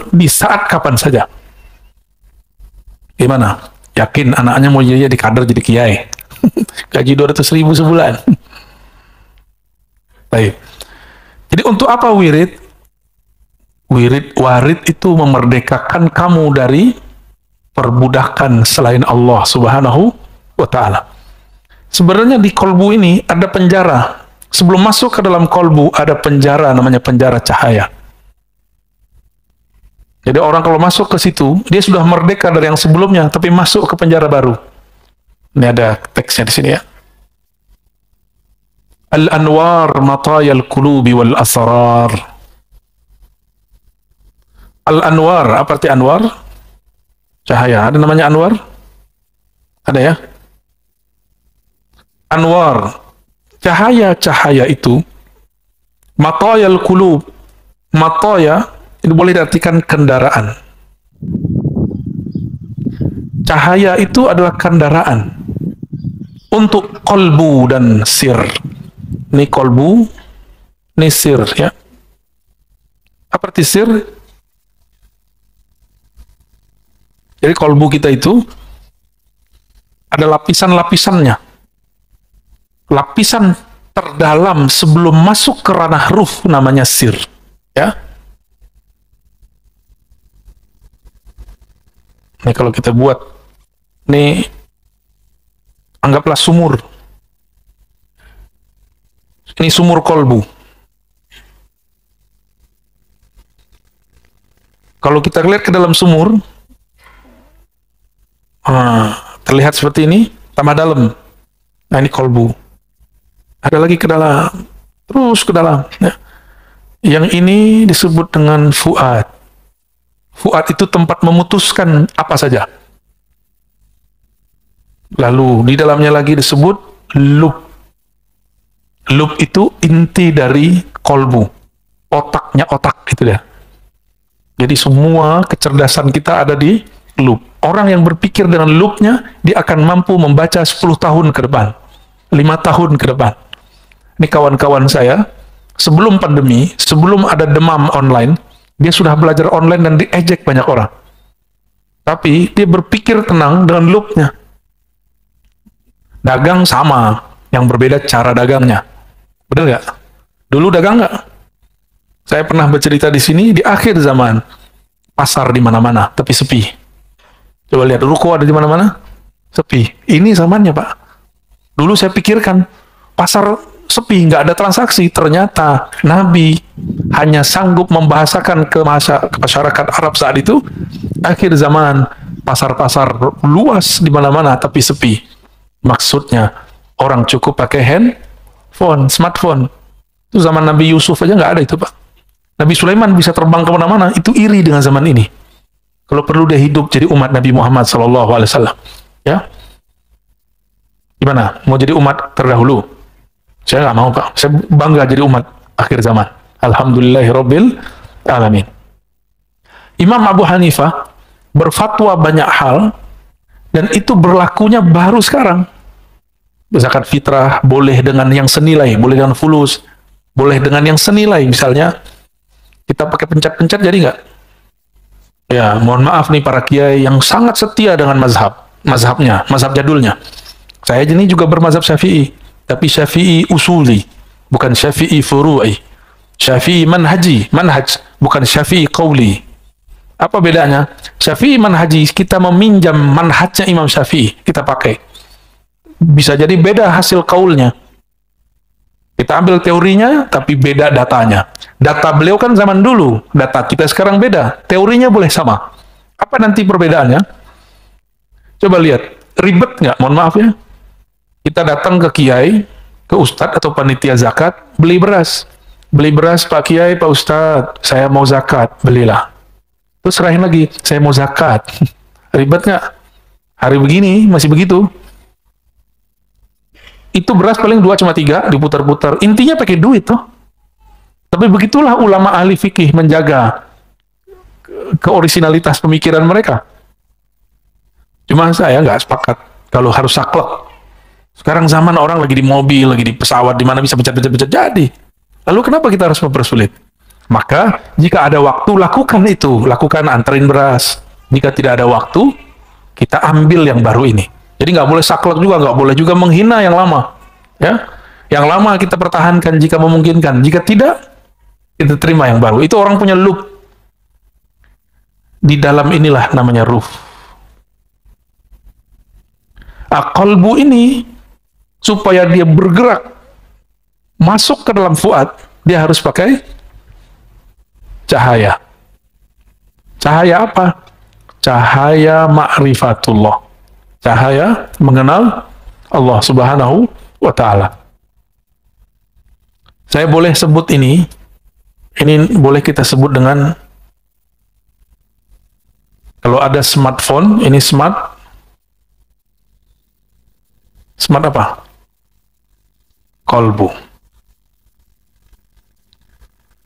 di saat kapan saja. Gimana? Yakin anaknya mau jadi kader, jadi kiai? Gaji 200.000 sebulan. Baik. Jadi untuk apa wirid? Warid itu memerdekakan kamu dari perbudakan selain Allah Subhanahu wa ta'ala. Sebenarnya di kolbu ini ada penjara. Sebelum masuk ke dalam kolbu ada penjara, namanya penjara cahaya. Jadi orang kalau masuk ke situ, dia sudah merdeka dari yang sebelumnya, tapi masuk ke penjara baru. Ini ada teksnya di sini, ya. Al-anwar matayal qulubi wal asrar. Al-anwar, apa arti anwar? Cahaya. Ada namanya anwar? Ada, ya? Anwar, cahaya-cahaya itu, matayal qulub, mataya itu boleh diartikan kendaraan. Cahaya itu adalah kendaraan untuk kolbu dan sir. Ini kolbu, ini sir, ya. Apa arti sir? Jadi kolbu kita itu ada lapisan-lapisannya. Lapisan terdalam sebelum masuk ke ranah ruh namanya sir, ya. Ini kalau kita buat, ini anggaplah sumur. Ini sumur kolbu. Kalau kita lihat ke dalam sumur, terlihat seperti ini, tambah dalam. Nah, ini kolbu. Ada lagi ke dalam, terus ke dalam. Ya. Yang ini disebut dengan fuad. Fuad itu tempat memutuskan apa saja. Lalu di dalamnya lagi disebut lub. Lub itu inti dari kolbu. Otaknya otak, itu dia. Jadi semua kecerdasan kita ada di lub. Orang yang berpikir dengan lubnya, dia akan mampu membaca 10 tahun ke depan, 5 tahun ke depan. Ini kawan-kawan saya, sebelum pandemi, sebelum ada demam online, dia sudah belajar online dan diejek banyak orang. Tapi dia berpikir tenang dengan lubnya. Dagang sama, yang berbeda cara dagangnya. Benar nggak? Dulu dagang nggak? Saya pernah bercerita di sini, di akhir zaman, pasar di mana-mana, tapi sepi. Coba lihat, ruko ada di mana-mana, sepi. Ini zamannya, Pak. Dulu saya pikirkan, pasar sepi, nggak ada transaksi. Ternyata Nabi hanya sanggup membahasakan ke masyarakat Arab saat itu, akhir zaman, pasar-pasar luas di mana-mana, tapi sepi. Maksudnya, orang cukup pakai handphone, smartphone. Itu zaman Nabi Yusuf aja nggak ada itu, Pak. Nabi Sulaiman bisa terbang kemana-mana, itu iri dengan zaman ini. Kalau perlu dia hidup jadi umat Nabi Muhammad SAW. Ya, gimana? Mau jadi umat terdahulu? Saya nggak mau, Pak. Saya bangga jadi umat akhir zaman. Alhamdulillahirabbil alamin. Imam Abu Hanifah berfatwa banyak hal, dan itu berlakunya baru sekarang. Zakat fitrah boleh dengan yang senilai, boleh dengan fulus, boleh dengan yang senilai. Misalnya kita pakai pencet-pencet, jadi nggak? Ya, mohon maaf nih para kiai yang sangat setia dengan mazhabnya, mazhab jadulnya. Saya ini juga bermazhab Syafi'i, tapi Syafi'i usuli, bukan Syafi'i furu'i. Syafi'i manhaj, bukan Syafi'i qauli. Apa bedanya? Syafi'i manhaji, kita meminjam manhajnya Imam Syafi'i, kita pakai. Bisa jadi beda hasil qaulnya. Kita ambil teorinya, tapi beda datanya. Data beliau kan zaman dulu, data kita sekarang beda. Teorinya boleh sama. Apa nanti perbedaannya? Coba lihat, ribet nggak? Mohon maaf ya. Kita datang ke kiai, ke ustadz atau panitia zakat, beli beras. Beli beras, Pak Kiai, Pak Ustadz, saya mau zakat, belilah. Terus serahin lagi, saya mau zakat. Ribet nggak? Hari begini masih begitu. Itu beras paling 2 cuma 3 diputar-putar. Intinya pakai duit toh. Tapi begitulah ulama ahli fikih menjaga keorisinalitas pemikiran mereka. Cuma saya nggak sepakat kalau harus saklek. Sekarang zaman orang lagi di mobil, lagi di pesawat, di mana bisa pencet-pencet jadi. Lalu kenapa kita harus mempersulit? Maka jika ada waktu, lakukan itu. Lakukan, anterin beras. Jika tidak ada waktu, kita ambil yang baru ini. Jadi nggak boleh saklek juga, nggak boleh juga menghina yang lama. Ya, yang lama kita pertahankan jika memungkinkan. Jika tidak, kita terima yang baru. Itu orang punya loop. Di dalam inilah namanya ruh. Qalbu ini, supaya dia bergerak, masuk ke dalam fuad, dia harus pakai cahaya. Cahaya apa? Cahaya ma'rifatullah. Cahaya mengenal Allah Subhanahu wa Ta'ala. Saya boleh sebut ini boleh kita sebut dengan, kalau ada smartphone, ini smart apa? kolbu.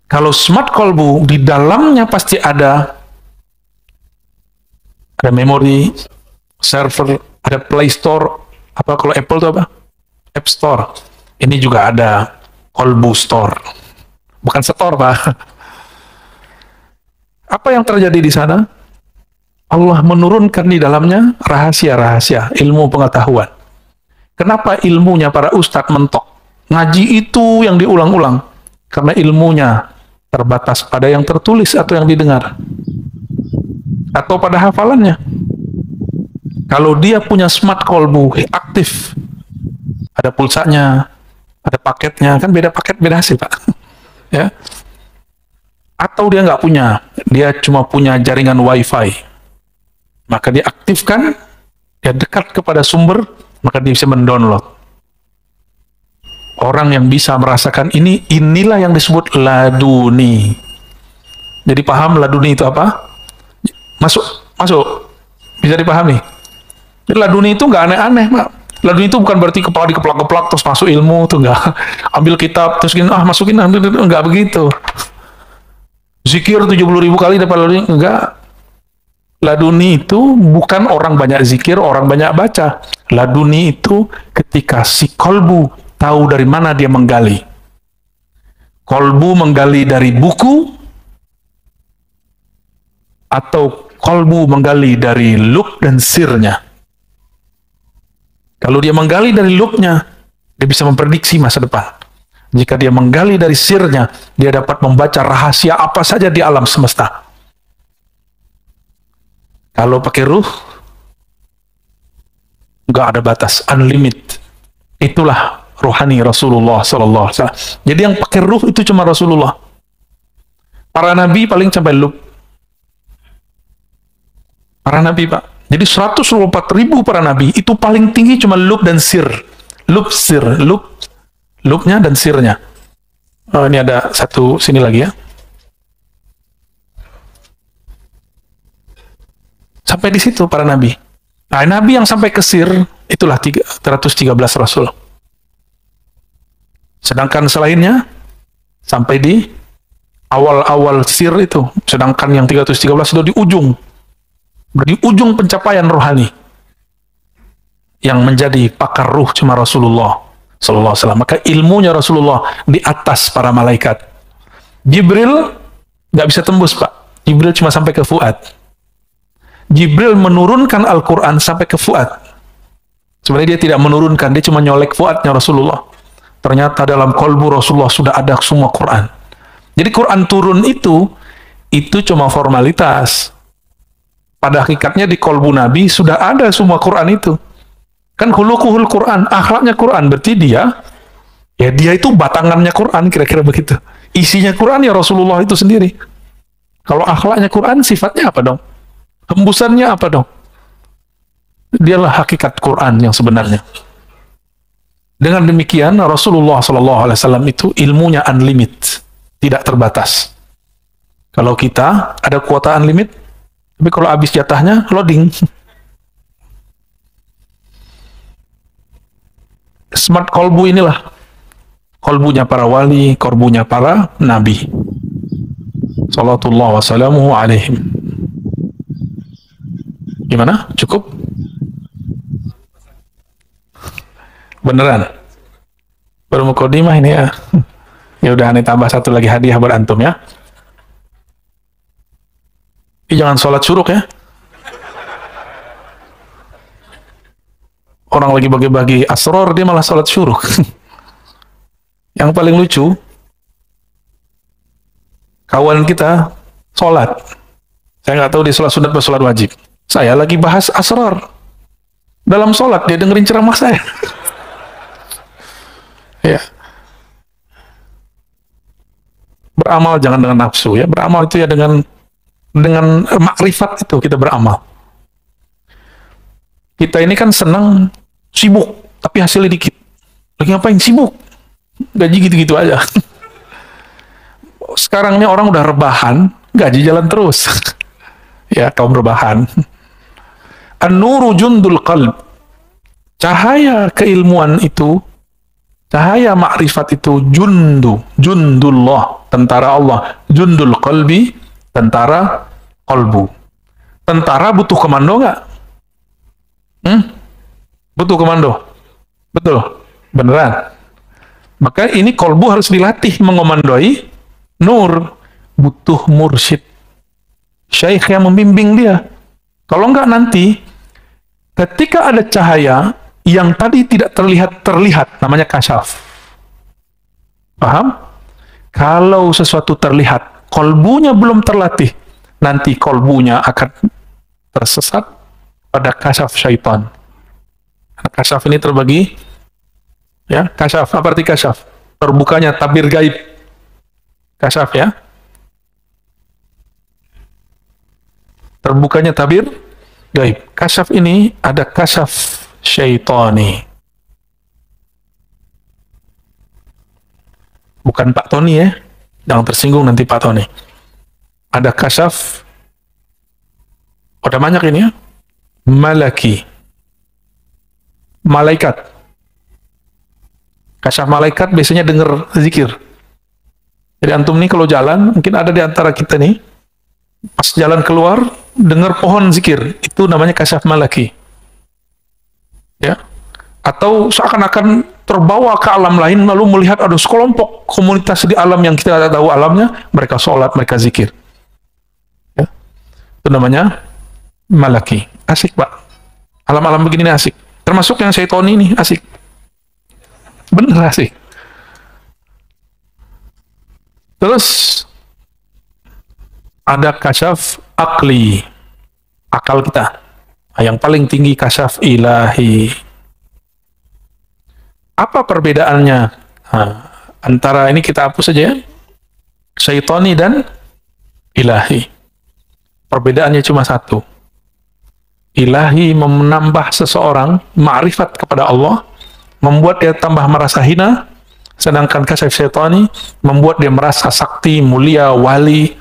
Kalau smart kolbu, di dalamnya pasti ada memori, server, ada Play Store, apa kalau Apple itu apa? App Store. Ini juga ada kolbu store. Bukan store, Pak. Apa yang terjadi di sana? Allah menurunkan di dalamnya rahasia-rahasia, ilmu pengetahuan. Kenapa ilmunya para ustadz mentok? Ngaji itu yang diulang-ulang. Karena ilmunya terbatas pada yang tertulis atau yang didengar. Atau pada hafalannya. Kalau dia punya smart kolbu, aktif. Ada pulsanya, ada paketnya, kan beda paket, beda hasil, Pak. Ya. Atau dia nggak punya, dia cuma punya jaringan wifi. Maka dia aktifkan, dia dekat kepada sumber, maka dia bisa mendownload. Orang yang bisa merasakan ini, inilah yang disebut laduni. Jadi paham laduni itu apa? Masuk. Bisa dipahami? Jadi laduni itu nggak aneh-aneh, Pak. Laduni itu bukan berarti kepala dikeplak-keplak terus masuk ilmu, tuh nggak. Ambil kitab, terus gini, masukin, nggak begitu. Zikir 70.000 kali dapat laduni, enggak. Laduni itu bukan orang banyak zikir, orang banyak baca. Laduni itu ketika si kolbu tahu dari mana dia menggali. Kolbu menggali dari buku, atau kolbu menggali dari lub dan sirnya. Kalau dia menggali dari lubnya, dia bisa memprediksi masa depan. Jika dia menggali dari sirnya, dia dapat membaca rahasia apa saja di alam semesta. Kalau pakai ruh, nggak ada batas, unlimited. Itulah rohani Rasulullah Sallallahu Alaihi Wasallam. Jadi yang pakai ruh itu cuma Rasulullah. Para nabi paling sampai lub. Para nabi, Pak. Jadi 124.000 para nabi itu paling tinggi cuma lub dan sir. Lubnya dan sirnya. Oh, ini ada satu sini lagi ya. Sampai di situ para nabi. Nah, nabi yang sampai ke sir itulah 313 rasul. Sedangkan selainnya sampai di awal-awal sir itu. Sedangkan yang 313 itu di ujung. Di ujung pencapaian rohani. Yang menjadi pakar ruh cuma Rasulullah Sallallahu Alaihi Wasallam. Maka ilmunya Rasulullah di atas para malaikat. Jibril nggak bisa tembus, Pak. Jibril cuma sampai ke Fuad. Jibril menurunkan Al-Quran sampai ke Fuad. Sebenarnya dia tidak menurunkan, dia cuma nyolek Fuadnya Rasulullah. Ternyata dalam kolbu Rasulullah sudah ada semua Quran. Jadi Quran turun itu cuma formalitas. Pada hakikatnya di kolbu Nabi sudah ada semua Quran itu. Kan khuluquhul Quran, akhlaknya Quran. Berarti dia itu batangannya Quran, kira-kira begitu. Isinya Quran ya Rasulullah itu sendiri. Kalau akhlaknya Quran, sifatnya apa dong? Hembusannya apa dong? Dialah hakikat Quran yang sebenarnya. Dengan demikian Rasulullah SAW itu ilmunya unlimited, tidak terbatas. Kalau kita ada kuota unlimited, tapi kalau habis jatahnya loading. Smart kolbu inilah kolbunya para wali, kolbunya para nabi. Salatullah wassalamuhu alaihim. Gimana? Cukup? Beneran? Baru mukadimah ini ya. Ya udah, nih tambah satu lagi hadiah buat antum ya. Jangan sholat syuruk ya. Orang lagi bagi-bagi asror, dia malah sholat syuruk. Yang paling lucu, kawan kita sholat. Saya nggak tahu dia sholat sunat atau sholat wajib. Saya lagi bahas asrar. Dalam sholat dia dengerin ceramah saya. Ya. Beramal jangan dengan nafsu ya. Beramal itu ya dengan makrifat itu kita beramal. Kita ini kan senang sibuk, tapi hasilnya dikit. Lagi ngapain sibuk? Gaji gitu-gitu aja. Sekarang ini orang udah rebahan, gaji jalan terus. Ya, kaum rebahan. An-nuru jundul qalb. Cahaya keilmuan itu Cahaya makrifat itu jundullah, tentara Allah. Jundul qalbi, tentara kolbu. Tentara butuh komando nggak? Butuh komando. Betul, beneran. Maka ini kolbu harus dilatih mengomandoi nur. Butuh mursyid, syaikh yang membimbing dia. Kalau enggak nanti, ketika ada cahaya yang tadi tidak terlihat, namanya kasyaf. Paham? Kalau sesuatu terlihat, kolbunya belum terlatih, nanti kolbunya akan tersesat pada kasyaf syaitan. Kasyaf ini terbagi, ya, kasyaf, apa arti kasyaf? Terbukanya tabir gaib. Kasyaf, ya. Terbukanya tabir gaib. Kasyaf ini ada kasyaf syaitani. Bukan Pak Tony, ya. Jangan tersinggung nanti Pak Tony. Ada kasyaf, ada banyak ini, ya. Malaki. Malaikat. Kasyaf malaikat biasanya dengar zikir. Jadi antum nih kalau jalan, mungkin ada di antara kita nih, pas jalan keluar, dengar pohon zikir, itu namanya kasyaf malaki. Ya. Atau seakan-akan terbawa ke alam lain, lalu melihat ada sekelompok komunitas di alam yang kita tidak tahu alamnya, mereka sholat, mereka zikir. Ya. Itu namanya malaki. Asik, Pak. Alam-alam begini nih asik. Termasuk yang syaitan ini asik. Bener asik. Terus ada kasyaf akli, akal kita. Yang paling tinggi kasyaf ilahi. Apa perbedaannya? Antara ini kita hapus saja, ya. Syaitani dan ilahi. Perbedaannya cuma satu. Ilahi menambah seseorang ma'rifat kepada Allah, membuat dia tambah merasa hina, sedangkan kasyaf syaitani membuat dia merasa sakti, mulia, wali.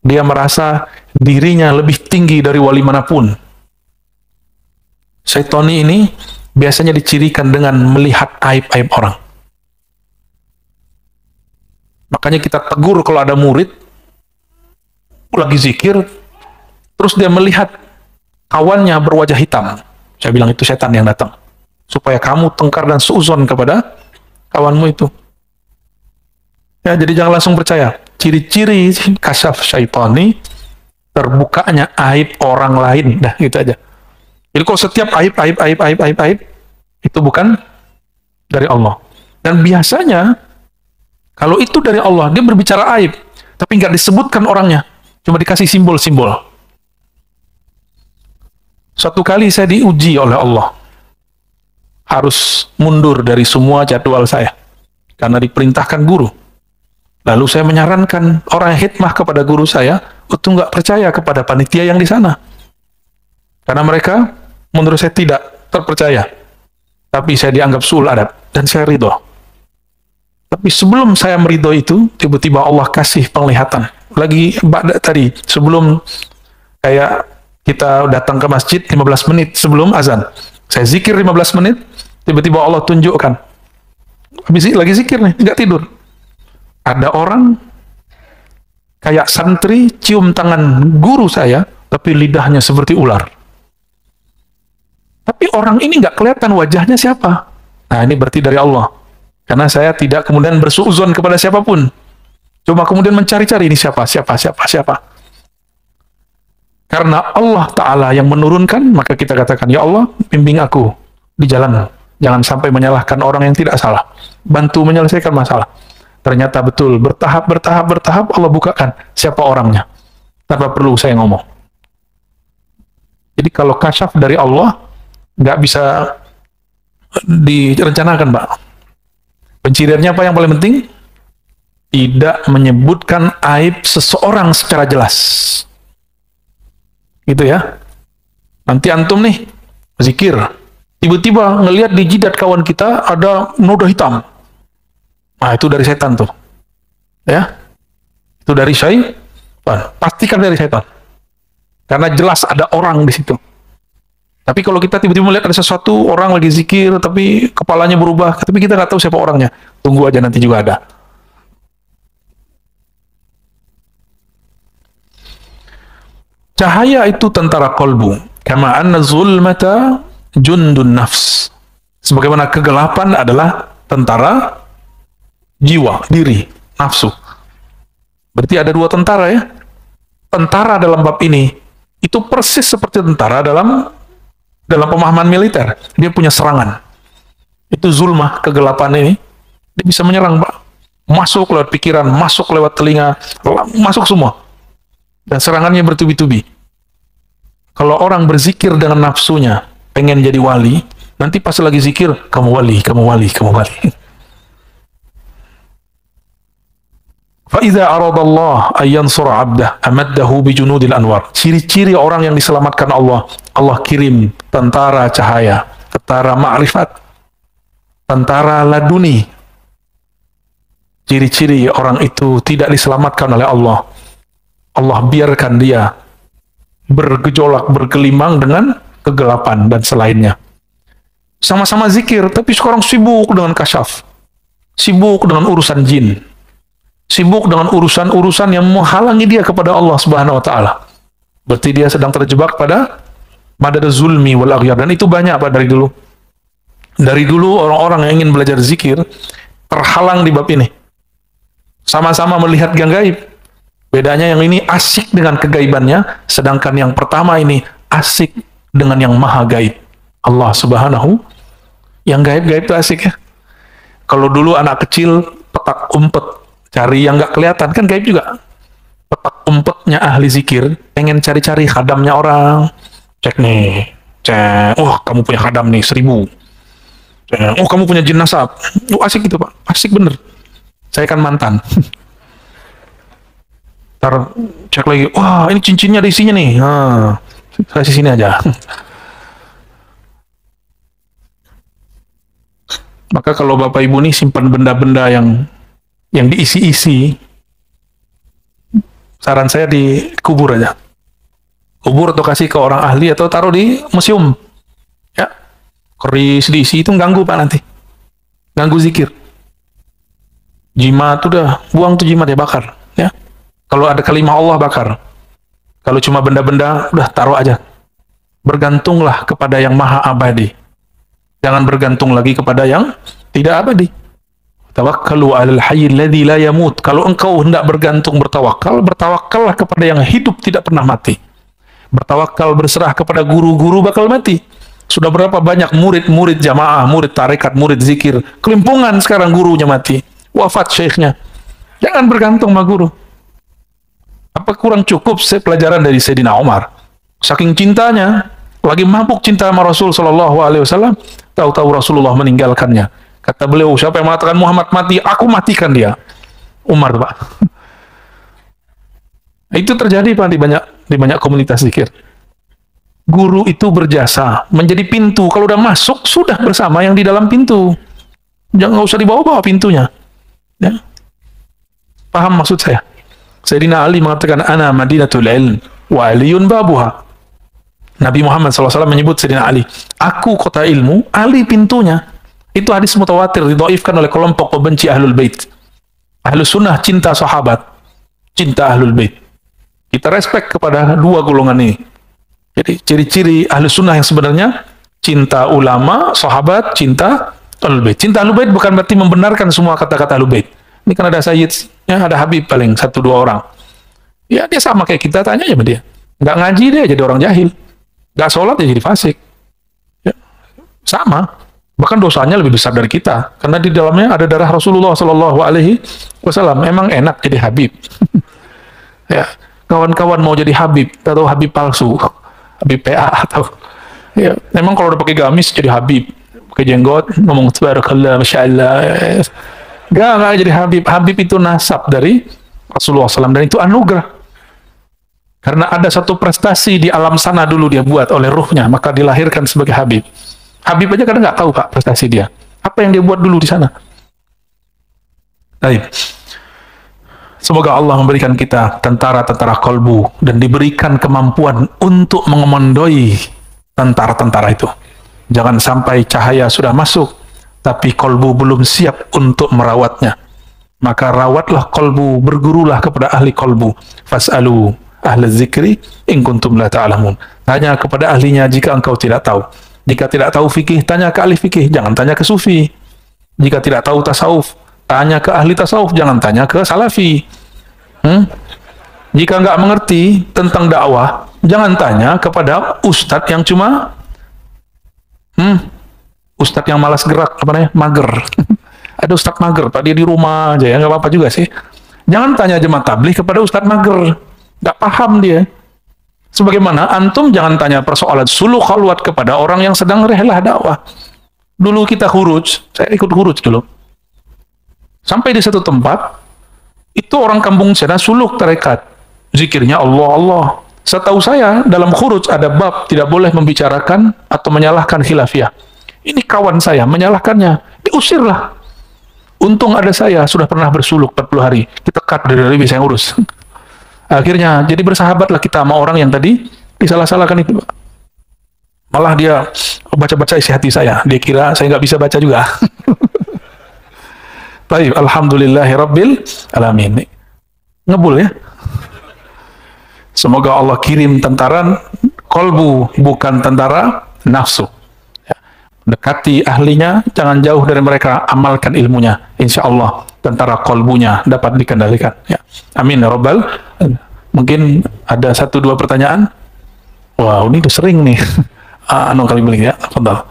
Dia merasa dirinya lebih tinggi dari wali manapun. Syaitani ini biasanya dicirikan dengan melihat aib-aib orang. Makanya kita tegur kalau ada murid lagi zikir, terus dia melihat kawannya berwajah hitam. Saya bilang itu setan yang datang. Supaya kamu tengkar dan suuzon kepada kawanmu itu. Ya, jadi jangan langsung percaya. Ciri-ciri kasyaf syaitani, terbukanya aib orang lain. Dah, gitu aja. Jadi kalau setiap aib, itu bukan dari Allah. Dan biasanya, kalau itu dari Allah, dia berbicara aib, tapi nggak disebutkan orangnya. Cuma dikasih simbol-simbol. Suatu kali saya diuji oleh Allah. Harus mundur dari semua jadwal saya. Karena diperintahkan guru. Lalu saya menyarankan orang yang khidmah kepada guru saya untuk nggak percaya kepada panitia yang di sana. Karena mereka, menurut saya tidak terpercaya. Tapi saya dianggap suul adab. Dan saya ridho. Tapi sebelum saya meridho itu, tiba-tiba Allah kasih penglihatan. Lagi tadi, sebelum kayak kita datang ke masjid 15 menit sebelum azan. Saya zikir 15 menit, tiba-tiba Allah tunjukkan. Habis lagi zikir nih, nggak tidur. Ada orang kayak santri cium tangan guru saya, tapi lidahnya seperti ular. Tapi orang ini nggak kelihatan wajahnya siapa. Nah, ini berarti dari Allah. Karena saya tidak kemudian bersuuzon kepada siapapun. Cuma kemudian mencari-cari ini siapa. Karena Allah Ta'ala yang menurunkan, maka kita katakan, ya Allah, bimbing aku di jalan. Jangan sampai menyalahkan orang yang tidak salah. Bantu menyelesaikan masalah. Ternyata betul, bertahap, Allah bukakan siapa orangnya. Tanpa perlu saya ngomong. Jadi kalau kasyaf dari Allah, nggak bisa direncanakan, Pak. Penciriannya apa yang paling penting? Tidak menyebutkan aib seseorang secara jelas. Gitu ya. Nanti antum nih, zikir. Tiba-tiba ngelihat di jidat kawan kita ada noda hitam. Nah, itu dari setan tuh. Ya. Itu dari syaitan. Pastikan dari setan. Karena jelas ada orang di situ. Tapi kalau kita tiba-tiba melihat ada sesuatu, orang lagi zikir, tapi kepalanya berubah, tapi kita nggak tahu siapa orangnya. Tunggu aja, nanti juga ada. Cahaya itu tentara kolbu. Kama anna zulmata jundun nafs. Sebagaimana kegelapan adalah tentara jiwa, diri, nafsu. Berarti ada dua tentara ya. Tentara dalam bab ini, itu persis seperti tentara dalam pemahaman militer. Dia punya serangan. Itu zulmah, kegelapan ini. Dia bisa menyerang, Pak. Masuk lewat pikiran, masuk lewat telinga, masuk semua. Dan serangannya bertubi-tubi. Kalau orang berzikir dengan nafsunya, pengen jadi wali, nanti pas lagi zikir, kamu wali, kamu wali, kamu wali. فَإِذَا أَرَادَ اللَّهُ أَن يَنْصُرَ عَبْدَهُ أَمَدَّهُ بِجُنُودِ الْأَنْوَارِ. Ciri-ciri orang yang diselamatkan Allah, Allah kirim tentara cahaya, tentara ma'rifat, tentara laduni. Ciri-ciri orang itu tidak diselamatkan oleh Allah. Allah biarkan dia bergejolak, bergelimang dengan kegelapan dan selainnya. Sama-sama zikir, tapi sekarang sibuk dengan kasyaf, sibuk dengan urusan jin, sibuk dengan urusan-urusan yang menghalangi dia kepada Allah Subhanahu wa taala. Berarti dia sedang terjebak pada madad zulmi wal aghyar, dan itu banyak Pak dari dulu. Dari dulu orang-orang yang ingin belajar zikir terhalang di bab ini. Sama-sama melihat yang gaib. Bedanya yang ini asik dengan kegaibannya, sedangkan yang pertama ini asik dengan yang maha gaib, Allah Subhanahu. Yang gaib-gaib itu asik ya. Kalau dulu anak kecil petak umpet cari yang nggak kelihatan, kan gaib juga. Petak umpetnya ahli zikir, pengen cari-cari khadamnya orang. Cek nih, cek, wah kamu punya khadam nih 1000. Cek, oh kamu punya jin nasab. Oh, asik gitu Pak, asik bener. Saya kan mantan. Ntar cek lagi, wah ini cincinnya ada isinya nih. Nah, saya sini aja. Maka kalau Bapak Ibu nih simpan benda-benda yang diisi-isi, saran saya dikubur aja. Kubur atau kasih ke orang ahli atau taruh di museum. Ya, keris diisi itu ganggu Pak nanti. Ganggu zikir. Jimat udah, buang tuh jimat ya, bakar. Ya. Kalau ada kalimah Allah bakar. Kalau cuma benda-benda udah taruh aja. Bergantunglah kepada yang maha abadi. Jangan bergantung lagi kepada yang tidak abadi. Tawakkalu 'alal hayyil ladzi la yamut. Kalau engkau hendak bergantung bertawakal, bertawakallah kepada yang hidup tidak pernah mati. Bertawakal berserah kepada guru-guru bakal mati. Sudah berapa banyak murid-murid jamaah, murid tarekat, murid zikir, kelimpungan sekarang gurunya mati. Wafat syekhnya. Jangan bergantung sama guru. Apa kurang cukup pelajaran dari Sayyidina Umar? Saking cintanya, lagi mabuk cinta sama Rasul Shallallahu Alaihi Wasallam, tahu-tahu Rasulullah meninggalkannya. Kata beliau, siapa yang mengatakan Muhammad mati, aku matikan dia. Umar, Pak. Itu terjadi Pak di banyak komunitas zikir. Guru itu berjasa menjadi pintu. Kalau udah masuk, sudah bersama yang di dalam pintu. Jangan, nggak usah dibawa-bawa pintunya. Ya. Paham maksud saya? Sayyidina Ali mengatakan, ana madinatul ilm wa aliyun babuha. Nabi Muhammad SAW menyebut Sayyidina Ali, aku kota ilmu, Ali pintunya. Itu hadis mutawatir, didhaifkan oleh kelompok pembenci ahlul bait. Ahlus sunnah cinta sahabat, cinta ahlul bait. Kita respect kepada dua golongan ini. Jadi ciri-ciri ahlus sunnah yang sebenarnya cinta ulama, sahabat, cinta ahlul bait. Cinta ahlul bait bukan berarti membenarkan semua kata-kata ahlul bait. Ini kan ada Sayyid, ya, ada Habib paling 1-2 orang. Ya dia sama kayak kita, tanya aja sama dia. Nggak ngaji dia jadi orang jahil. Nggak sholat dia jadi fasik. Ya, sama. Bahkan dosanya lebih besar dari kita. Karena di dalamnya ada darah Rasulullah Shallallahu Alaihi Wasallam. Emang enak jadi Habib. Ya, kawan-kawan mau jadi Habib atau Habib palsu, Habib PA atau ya, memang kalau udah pakai gamis jadi Habib, pakai jenggot ngomong tabarakallah, masya Allah. Nggak jadi Habib. Habib itu nasab dari Rasulullah SAW, dan itu anugerah. Karena ada satu prestasi di alam sana dulu dia buat oleh ruhnya, maka dilahirkan sebagai Habib. Habib aja kadang nggak tahu Pak prestasi dia. Apa yang dia buat dulu di sana. Baik. Semoga Allah memberikan kita tentara-tentara kolbu dan diberikan kemampuan untuk mengemandoi tentara-tentara itu. Jangan sampai cahaya sudah masuk, tapi kolbu belum siap untuk merawatnya. Maka rawatlah kolbu, bergurulah kepada ahli kolbu. Fas'alu ahli zikri in kuntum la ta'lamun. Tanya kepada ahlinya jika engkau tidak tahu. Jika tidak tahu fikih, tanya ke ahli fikih, jangan tanya ke sufi. Jika tidak tahu tasawuf, tanya ke ahli tasawuf, jangan tanya ke salafi. Jika nggak mengerti tentang dakwah, jangan tanya kepada ustadz yang cuma ustadz yang malas gerak, apa namanya, mager. Ada ustadz mager, Pak, dia di rumah aja ya, nggak apa-apa juga sih. Jangan tanya jemaah tabligh kepada ustadz mager, nggak paham dia. Sebagaimana antum jangan tanya persoalan suluk khalwat kepada orang yang sedang rehlah dakwah. Dulu kita khuruj, saya ikut khuruj dulu. Sampai di satu tempat, itu orang kampung sana suluk tarekat. Zikirnya Allah, Allah. Setahu saya, dalam khuruj ada bab tidak boleh membicarakan atau menyalahkan khilafiyah. Ini kawan saya, menyalahkannya. Diusirlah. Untung ada saya, sudah pernah bersuluk 40 hari. Kita cut dari bisa ngurus. Akhirnya, jadi bersahabatlah kita sama orang yang tadi disalah-salahkan itu. Malah dia baca-baca isi hati saya. Dia kira saya nggak bisa baca juga. Baik, alhamdulillahi rabbil alamin. Ngebul ya. Semoga Allah kirim tentara kolbu, bukan tentara nafsu. Ya. Dekati ahlinya, jangan jauh dari mereka, amalkan ilmunya. Insya Allah tentara kolbunya dapat dikendalikan. Ya. Amin ya rabbal. Mungkin ada 1-2 pertanyaan. Wow, ini udah sering nih. Anu kali beli ya, fadhal.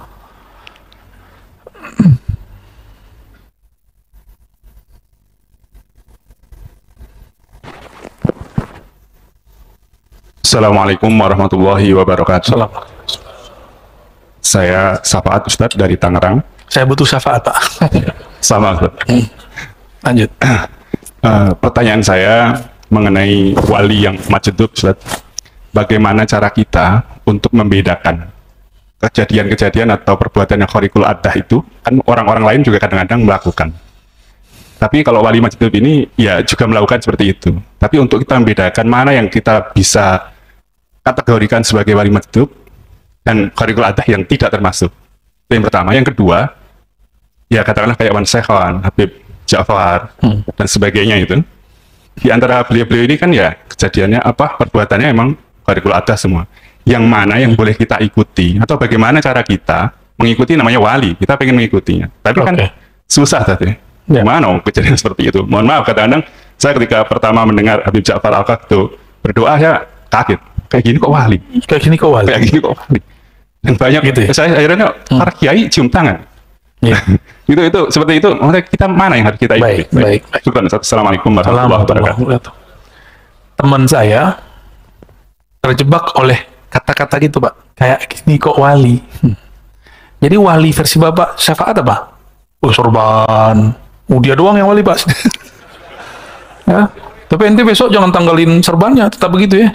Assalamualaikum warahmatullahi wabarakatuh. Saya Syafaat Ustadz dari Tangerang. Saya butuh syafaat, Pak. Sama Ustadz. Lanjut. Pertanyaan saya mengenai wali yang majdub, Ustadz. Bagaimana cara kita untuk membedakan kejadian-kejadian atau perbuatan yang khariqul adah itu? Kan orang-orang lain juga kadang-kadang melakukan. Tapi kalau wali majdub ini ya juga melakukan seperti itu. Tapi untuk kita membedakan mana yang kita bisa kategorikan sebagai wali majdub dan khariqul adah yang tidak termasuk. Itu yang pertama. Yang kedua, ya katakanlah kayak Wan Sekhan, Habib Ja'far dan sebagainya itu. Di antara beliau-beliau ini kan ya kejadiannya apa, perbuatannya emang khariqul adah semua. Yang mana yang boleh kita ikuti atau bagaimana cara kita mengikuti, namanya wali. Kita pengen mengikutinya. Tapi kan susah tadi. Gimana kejadian seperti itu? Mohon maaf, kadang-kadang saya ketika pertama mendengar Habib Ja'far Al-Qadhi berdoa, saya kaget. Kayak gini kok wali? Kayak gini kok wali? Kayak gini kok wali? Dan banyak gitu ya? Saya akhirnya para kiai cium tangan. Ya. itu seperti itu. Maksudnya kita mana yang harus kita ikuti? Baik. Assalamualaikum warahmatullahi wabarakatuh. Teman saya terjebak oleh kata-kata gitu, Pak. Kayak gini kok wali? Jadi wali versi Bapak syafaat apa? Sorban. Dia doang yang wali, Pak. Ya. Tapi ente besok jangan tanggalin serbannya, tetap begitu ya.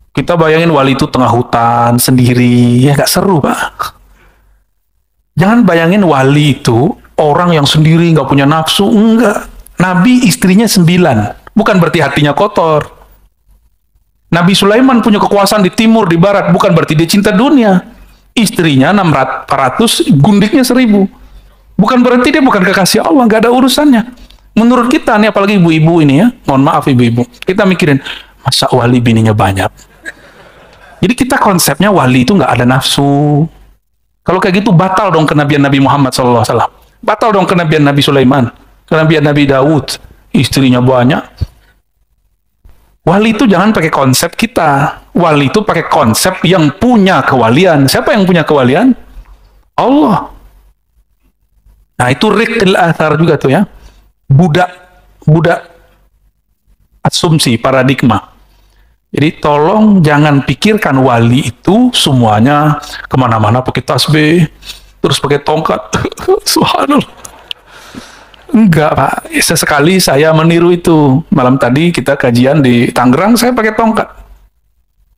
Kita bayangin wali itu tengah hutan sendiri, ya nggak seru, Pak. Jangan bayangin wali itu orang yang sendiri nggak punya nafsu, enggak. Nabi istrinya 9, bukan berarti hatinya kotor. Nabi Sulaiman punya kekuasaan di timur, di barat, bukan berarti dia cinta dunia. Istrinya 600, gundiknya 1000. Bukan berarti dia bukan kekasih Allah, nggak ada urusannya. Menurut kita nih, apalagi ibu-ibu ini ya, mohon maaf ibu-ibu, kita mikirin, masa wali bininya banyak? Jadi kita konsepnya wali itu nggak ada nafsu. Kalau kayak gitu batal dong kenabian Nabi Muhammad SAW. Batal dong kenabian Nabi Sulaiman, kenabian Nabi Daud, istrinya banyak. Wali itu jangan pakai konsep kita. Wali itu pakai konsep yang punya kewalian. Siapa yang punya kewalian? Allah. Nah itu riqil athar juga tuh ya. Budak asumsi, paradigma. Jadi tolong jangan pikirkan wali itu semuanya kemana-mana pakai tasbih, terus pakai tongkat. Subhanallah. Enggak, Pak. Sesekali saya meniru itu. Malam tadi kita kajian di Tangerang, saya pakai tongkat.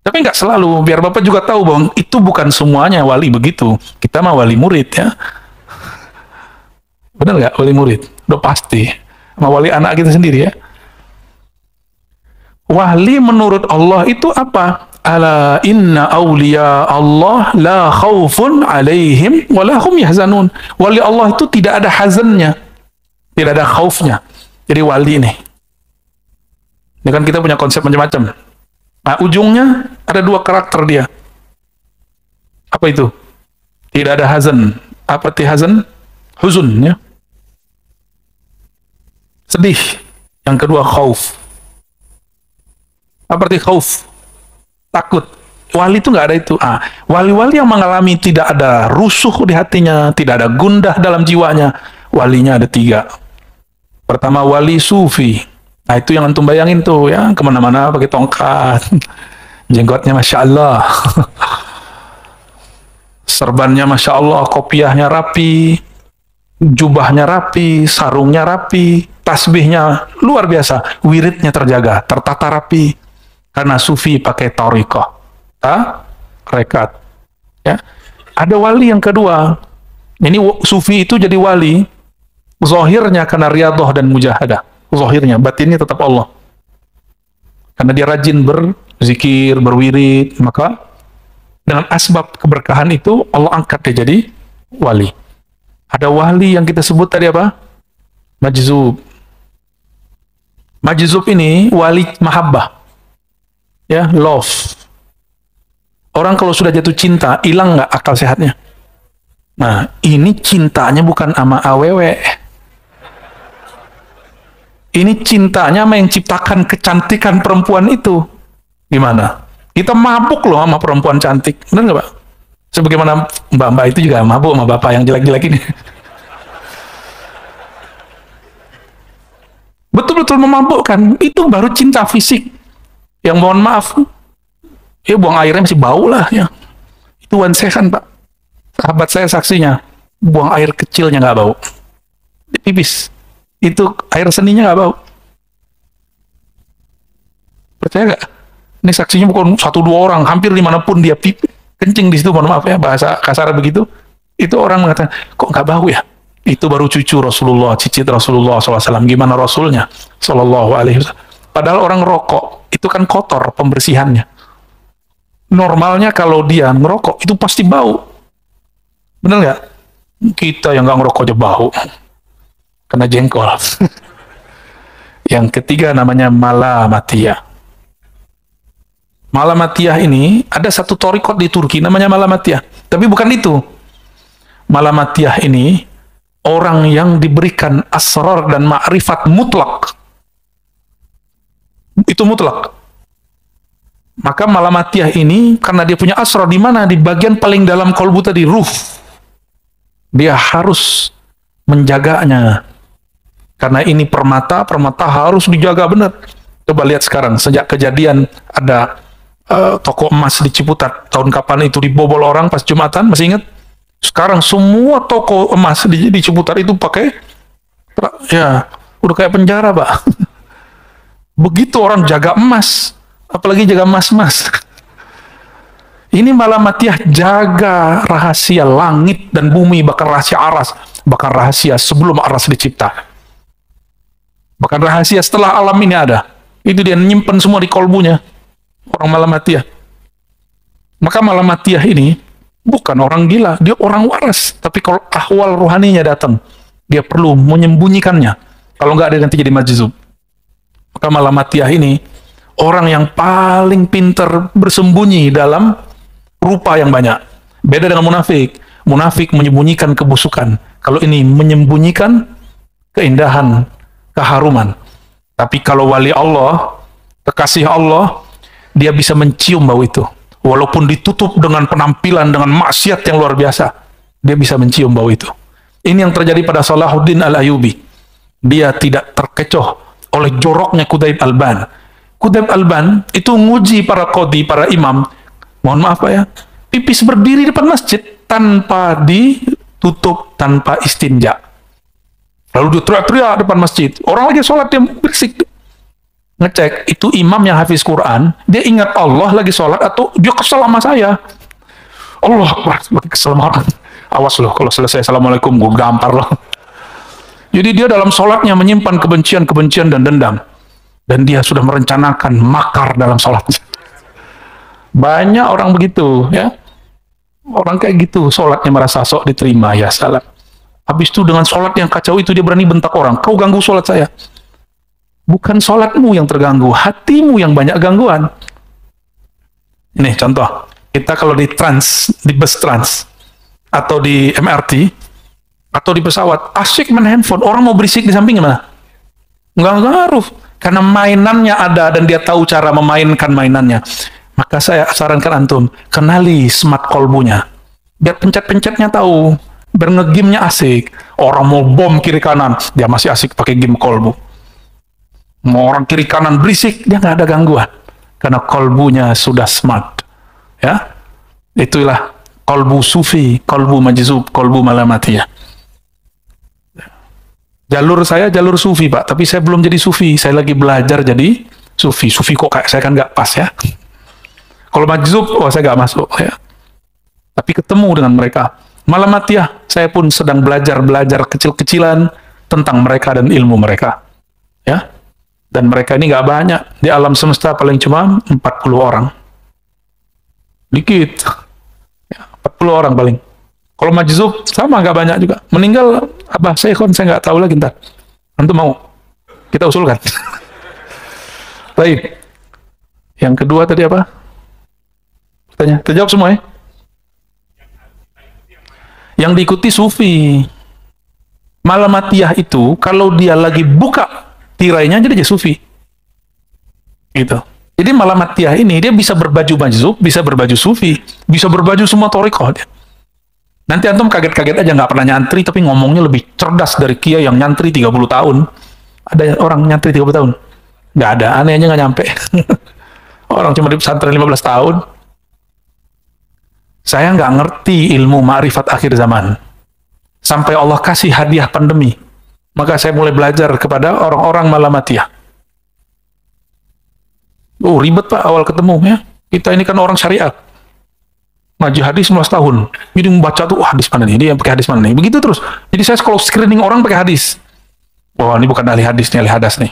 Tapi nggak selalu, biar Bapak juga tahu bahwa itu bukan semuanya wali begitu. Kita mah wali murid ya. Benar nggak wali murid? Udah pasti. Sama wali anak kita sendiri ya. Wali menurut Allah itu apa? ala inna awliya Allah la khawfun alaihim wa la hum yahzanun. Wali Allah itu tidak ada hazannya, tidak ada khaufnya. Jadi wali ini kan kita punya konsep macam-macam. Nah, ujungnya ada dua karakter dia. Apa itu? Tidak ada hazan. Apa arti hazan? Huzun, ya. Sedih. Yang kedua khauf. Apa arti khauf? Takut. Wali itu nggak ada itu. Wali-wali yang mengalami tidak ada rusuh di hatinya, tidak ada gundah dalam jiwanya, walinya ada 3. Pertama, wali sufi. Nah, itu yang antum bayangin tuh, ya, kemana-mana pakai tongkat, jenggotnya Masya Allah, serbannya Masya Allah, kopiahnya rapi, jubahnya rapi, sarungnya rapi, tasbihnya luar biasa, wiridnya terjaga, tertata rapi, karena sufi pakai tariqah, rekat. Ya. Ada wali yang kedua, ini sufi itu jadi wali, zahirnya karena riyadhah dan mujahadah, zahirnya, batinnya tetap Allah. Karena dia rajin berzikir, berwirid, maka dengan asbab keberkahan itu Allah angkat dia jadi wali. Ada wali yang kita sebut tadi apa? Majzub. Majzub ini wali mahabbah. Ya, love. Orang kalau sudah jatuh cinta, hilang nggak akal sehatnya? Nah, ini cintanya bukan sama awewe. Ini cintanya sama yang ciptakan kecantikan perempuan itu. Gimana? Kita mabuk loh sama perempuan cantik. Benar nggak, Pak? Sebagaimana mbak-mbak itu juga mabuk sama bapak yang jelek-jelek ini. Betul-betul memabukkan. Itu baru cinta fisik. Yang mohon maaf, ya buang airnya masih bau lah, ya. Itu wansehan, Pak. Sahabat saya saksinya. Buang air kecilnya nggak bau. Pipis. Itu air seninya nggak bau. Percaya nggak? Ini saksinya bukan 1-2 orang, hampir dimanapun dia kencing di situ, mohon maaf ya, bahasa kasar begitu. Itu orang mengatakan, kok nggak bau ya? Itu baru cucu Rasulullah, cicit Rasulullah SAW. Gimana Rasulnya? Sallallahu alaihi wasallam. Padahal orang rokok, itu kan kotor pembersihannya. Normalnya kalau dia ngerokok, itu pasti bau. Bener nggak? Kita yang nggak ngerokok aja bau. Kena jengkol. Yang ketiga namanya malamatiyah. Malamatiyah ini ada satu thariqat di Turki namanya malamatiyah. Tapi bukan itu. Malamatiyah ini orang yang diberikan asrar dan ma'rifat mutlak. Itu mutlak. Maka malamatiyah ini karena dia punya asrar di mana? Di bagian paling dalam kolbu tadi, ruh. Dia harus menjaganya. Karena ini permata harus dijaga benar. Coba lihat sekarang, sejak kejadian ada toko emas di Ciputat, tahun kapan itu dibobol orang pas Jumatan, masih ingat? Sekarang semua toko emas di Ciputat itu pakai, ya, udah kayak penjara, Pak. Begitu orang jaga emas, apalagi jaga emas-emas. Ini malamatiyah jaga rahasia langit dan bumi, bahkan rahasia aras, bahkan rahasia sebelum aras dicipta. Bahkan rahasia setelah alam ini ada. Itu dia nyimpen semua di kolbunya. Orang malamatiyah. Maka malamatiyah ini bukan orang gila, dia orang waras. Tapi kalau ahwal rohaninya datang, dia perlu menyembunyikannya. Kalau nggak, dia nanti jadi majzub. Maka malamatiyah ini orang yang paling pintar bersembunyi dalam rupa yang banyak. Beda dengan munafik. Munafik menyembunyikan kebusukan. Kalau ini menyembunyikan keindahan, keharuman. Tapi kalau wali Allah, kekasih Allah, dia bisa mencium bau itu. Walaupun ditutup dengan penampilan, dengan maksiat yang luar biasa, dia bisa mencium bau itu. Ini yang terjadi pada Salahuddin Al-Ayyubi. Dia tidak terkecoh oleh joroknya Qutaib Alban. Qutaib Alban itu nguji para qadhi, para imam. Mohon maaf Pak ya, pipis berdiri depan masjid tanpa ditutup, tanpa istinja. Lalu dia teriak-teriak depan masjid. Orang lagi sholat, dia bersik. Ngecek, itu imam yang hafiz Quran, dia ingat Allah lagi sholat, atau dia kesel sama saya. Allah Akbar, lagi kesel sama orang. Awas loh, kalau selesai Assalamualaikum, gue gampar loh. Jadi dia dalam sholatnya menyimpan kebencian-kebencian dan dendam. Dan dia sudah merencanakan makar dalam sholatnya. Banyak orang begitu, ya. Orang kayak gitu, sholatnya merasa sok diterima, ya salam. Habis itu dengan sholat yang kacau itu dia berani bentak orang. Kau ganggu sholat saya. Bukan sholatmu yang terganggu, hatimu yang banyak gangguan. Ini contoh, kita kalau di bus trans, atau di MRT, atau di pesawat, asyik main handphone, orang mau berisik di samping gimana? Nggak ngaruh, karena mainannya ada dan dia tahu cara memainkan mainannya. Maka saya sarankan antum, kenali smart kolbunya. Biar pencet-pencetnya tahu, biar nge-game-nya asik. Orang mau bom kiri kanan, dia masih asik pakai game kolbu. Mau orang kiri kanan berisik, dia nggak ada gangguan. Karena kolbunya sudah smart. Ya, itulah kolbu sufi, kolbu majzub, kolbu malamatiyah. Jalur saya jalur sufi, Pak. Tapi saya belum jadi sufi. Saya lagi belajar jadi sufi. Sufi kok kayak saya kan nggak pas ya. Kalau majzub, saya nggak masuk ya. Tapi ketemu dengan mereka. Malamatiyah, saya pun sedang belajar kecil-kecilan tentang mereka dan ilmu mereka. Ya. Dan mereka ini nggak banyak. Di alam semesta paling cuma 40 orang. Dikit. Ya, 40 orang paling. Kalau majzub, sama nggak banyak juga. Meninggal, Abah Syekhon, saya nggak tahu lagi ntar. Antum mau? Kita usulkan. Baik. Yang kedua tadi apa? Terjawab semua ya? Yang diikuti sufi. Malamatiyah itu, kalau dia lagi buka tirainya, jadi sufi. Gitu. Jadi malamatiyah ini, dia bisa berbaju majzub, bisa berbaju sufi, bisa berbaju semua thariqah. Nanti antum kaget-kaget aja, nggak pernah nyantri, tapi ngomongnya lebih cerdas dari kiai yang nyantri 30 tahun. Ada orang nyantri 30 tahun? Nggak ada, aneh aja nggak nyampe. Orang cuma di pesantren 15 tahun. Saya nggak ngerti ilmu ma'rifat akhir zaman. Sampai Allah kasih hadiah pandemi. Maka saya mulai belajar kepada orang-orang malamatiyah. Oh, ribet Pak awal ketemu ya. Kita ini kan orang syariat. Ngaji hadis 15 tahun. Jadi membaca tuh, hadis mana nih? Dia yang pakai hadis mana nih? Begitu terus. Jadi saya kalau screening orang pakai hadis. Wah, ini bukan ahli hadis nih, ahli hadas nih.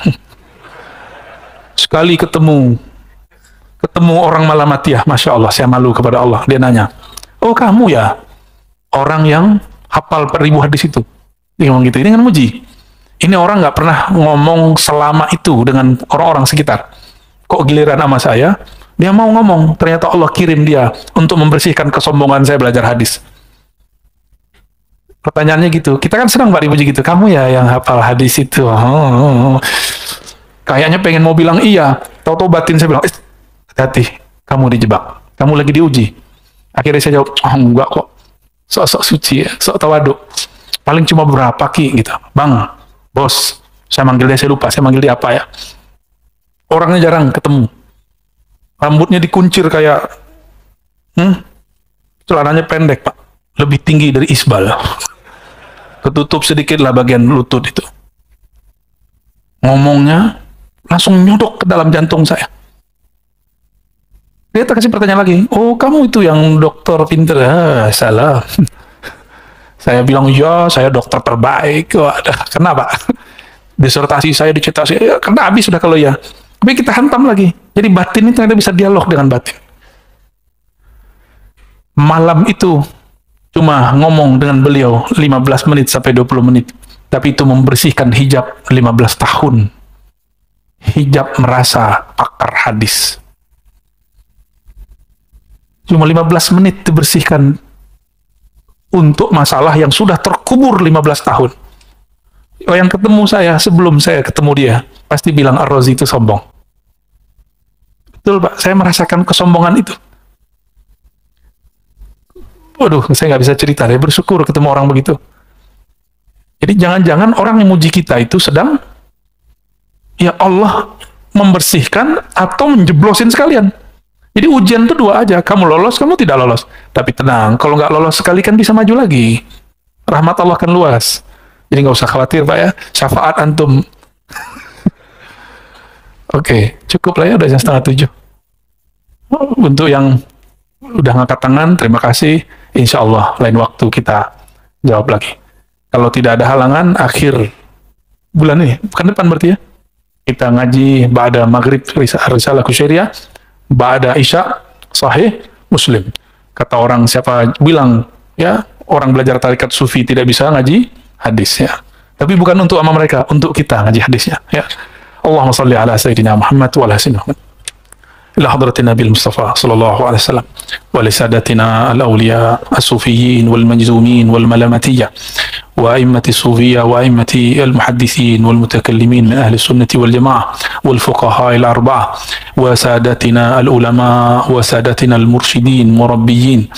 Sekali ketemu orang malamatiyah, Masya Allah, saya malu kepada Allah. Dia nanya, oh kamu ya orang yang hafal 1000 hadis itu? Dia ngomong gitu, ini kan muji. Ini orang nggak pernah ngomong selama itu dengan orang-orang sekitar. Kok giliran sama saya, dia mau ngomong, ternyata Allah kirim dia untuk membersihkan kesombongan saya belajar hadis. Pertanyaannya gitu, kita kan senang Pak dipuji gitu, kamu ya yang hafal hadis itu. Kayaknya pengen mau bilang iya, tahu-tahu batin saya bilang, hati, kamu dijebak, kamu lagi diuji. Akhirnya saya jawab, oh enggak kok, sok-sok suci ya, sok tawadu. Paling cuma berapa ki gitu, bang, bos, saya manggil dia, saya lupa, saya manggil dia apa ya. Orangnya jarang ketemu, rambutnya dikuncir kayak, celananya pendek Pak, lebih tinggi dari isbal, ketutup sedikit lah bagian lutut itu. Ngomongnya langsung nyodok ke dalam jantung saya. Dia kasih pertanyaan lagi, oh kamu itu yang dokter pinter? Salah. Saya bilang, ya saya dokter terbaik. Wadah, kenapa? Disertasi saya dicetak, ya, kena habis sudah kalau ya. Tapi kita hantam lagi. Jadi batin itu ternyata bisa dialog dengan batin. Malam itu cuma ngomong dengan beliau 15 menit sampai 20 menit. Tapi itu membersihkan hijab 15 tahun. Hijab merasa pakar hadis. Cuma 15 menit dibersihkan untuk masalah yang sudah terkubur 15 tahun. Oh, yang ketemu saya sebelum saya ketemu dia pasti bilang Ar-Razi itu sombong. Betul Pak, saya merasakan kesombongan itu. Waduh, saya nggak bisa cerita, saya bersyukur ketemu orang begitu. Jadi jangan-jangan orang yang muji kita itu sedang, ya Allah membersihkan atau menjeblosin sekalian. Jadi ujian itu dua aja, kamu lolos, kamu tidak lolos. Tapi tenang, kalau nggak lolos sekali kan bisa maju lagi. Rahmat Allah kan luas. Jadi nggak usah khawatir Pak ya, syafaat antum. Oke, cukup lah ya, udah jam 6:30. Untuk yang udah ngangkat tangan, terima kasih. Insya Allah lain waktu kita jawab lagi. Kalau tidak ada halangan, akhir bulan ini, bukan depan berarti ya, kita ngaji ba'da maghrib Risalah Kusyairiyah, ba'da Isya, Sahih Muslim. Kata orang siapa bilang ya orang belajar tarekat sufi tidak bisa ngaji hadis ya. Tapi bukan untuk ama mereka, untuk kita ngaji hadisnya ya. Allahumma salli ala sayyidina Muhammad wa ala sayyidina Muhammad. إلى حضرة النبي المصطفى صلى الله عليه وسلم ولسادتنا الأولياء الصوفيين والمجزومين والملامتية وأئمة الصوفية وأئمة المحدثين والمتكلمين من أهل السنة والجماعة والفقهاء الأربعة وسادتنا العلماء وسادتنا المرشدين مربيين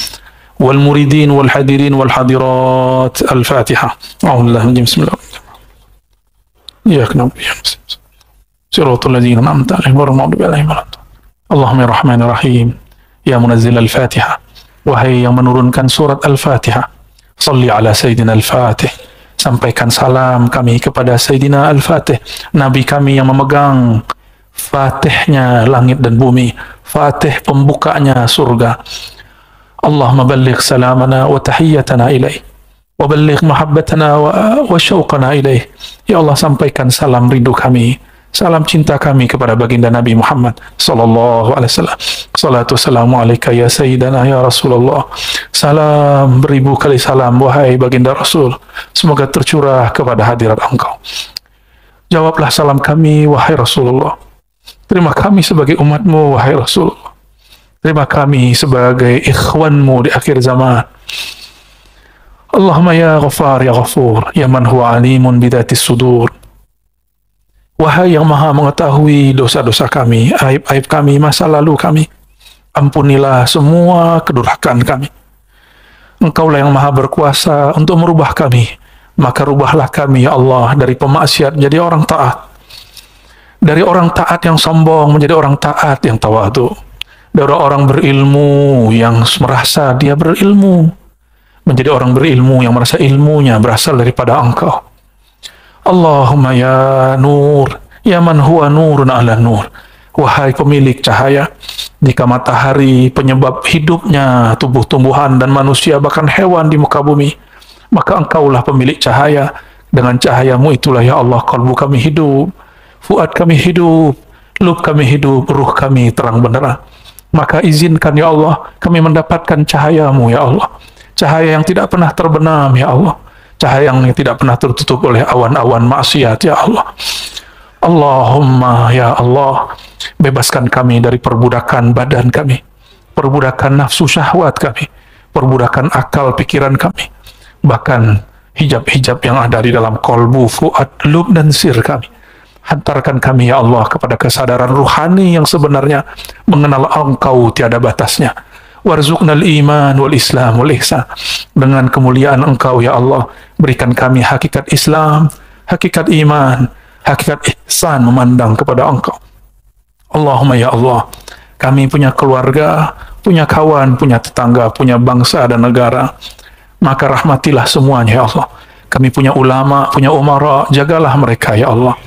والمريدين والحاضرين والحاضرات. الفاتحة. أعوذ بالله من بسم الله إياك نعبد وإياك نستعين صراط الذين أنعمت عليهم غير المغضوب عليهم ولا الضالين. Allahumma ya Rahman Rahim, ya munazzil al-Fatihah, wahai yang menurunkan surat Al-Fatihah, salli ala Sayyidina Al-Fatih, sampaikan salam kami kepada Sayyidina Al-Fatih, Nabi kami yang memegang fatihnya langit dan bumi, fatih pembukanya surga. Allahumma balligh salamana wa tahiyyatana ilaih, wa balligh mahabbatana wa syauqana ilaih. Ya Allah, sampaikan salam rindu kami, salam cinta kami kepada baginda Nabi Muhammad sallallahu alaihi wasallam. Salatu wassalamu alaika ya sayyidana ya Rasulullah. Salam beribu kali salam wahai baginda Rasul, semoga tercurah kepada hadirat engkau. Jawablah salam kami wahai Rasulullah. Terima kami sebagai umatmu wahai Rasulullah. Terima kami sebagai ikhwanmu di akhir zaman. Allahumma ya Ghaffar ya Ghafur ya man huwa alimun bidatis sudur. Wahai yang maha mengetahui dosa-dosa kami, aib-aib kami, masa lalu kami, ampunilah semua kedurhakaan kami. Engkaulah yang maha berkuasa untuk merubah kami, maka rubahlah kami ya Allah dari pemaksiat menjadi orang taat, dari orang taat yang sombong menjadi orang taat yang tawadu, dari orang berilmu yang merasa dia berilmu menjadi orang berilmu yang merasa ilmunya berasal daripada Engkau. Allahumma ya nur, ya man huwa nurun ala nur. Wahai pemilik cahaya, jika matahari penyebab hidupnya tumbuh-tumbuhan dan manusia bahkan hewan di muka bumi, maka engkaulah pemilik cahaya. Dengan cahayamu itulah ya Allah kalbu kami hidup, fuad kami hidup, lub kami hidup, ruh kami terang benderang. Maka izinkan ya Allah kami mendapatkan cahayamu ya Allah, cahaya yang tidak pernah terbenam ya Allah, cahaya yang tidak pernah tertutup oleh awan-awan maksiat ya Allah. Allahumma ya Allah, bebaskan kami dari perbudakan badan kami, perbudakan nafsu syahwat kami, perbudakan akal pikiran kami, bahkan hijab-hijab yang ada di dalam kolbu, fuad, lub dan sir kami. Hantarkan kami ya Allah kepada kesadaran ruhani yang sebenarnya, mengenal Engkau tiada batasnya. Warzuqnal iman wal islam wal ihsan. Dengan kemuliaan Engkau ya Allah, berikan kami hakikat Islam, hakikat iman, hakikat ihsan memandang kepada Engkau. Allahumma ya Allah, kami punya keluarga, punya kawan, punya tetangga, punya bangsa dan negara, maka rahmatilah semuanya ya Allah. Kami punya ulama, punya umara, jagalah mereka ya Allah.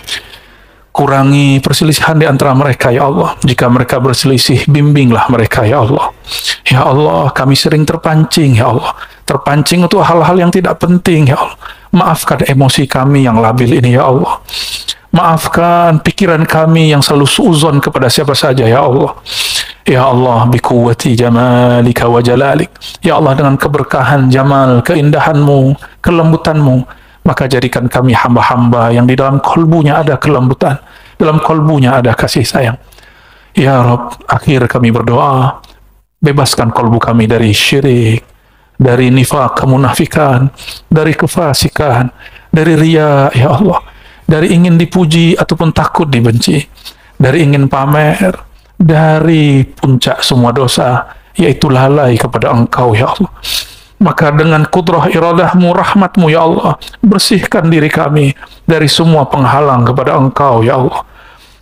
Kurangi perselisihan di antara mereka ya Allah. Jika mereka berselisih, bimbinglah mereka ya Allah. Ya Allah, kami sering terpancing ya Allah, terpancing untuk hal-hal yang tidak penting ya Allah. Maafkan emosi kami yang labil ini ya Allah. Maafkan pikiran kami yang selalu suuzon kepada siapa saja ya Allah. Ya Allah, bikuwati jamalika wa jalalik. Ya Allah, dengan keberkahan jamal, keindahanmu, kelembutanmu, maka jadikan kami hamba-hamba yang di dalam kolbunya ada kelembutan, dalam kolbunya ada kasih sayang. Ya Rabb, akhir kami berdoa, bebaskan kolbu kami dari syirik, dari nifak, kemunafikan, dari kefasikan, dari riya ya Allah, dari ingin dipuji ataupun takut dibenci, dari ingin pamer, dari puncak semua dosa, yaitu lalai kepada Engkau ya Allah. Maka dengan kudrah iradahmu, rahmatmu ya Allah, bersihkan diri kami dari semua penghalang kepada Engkau ya Allah.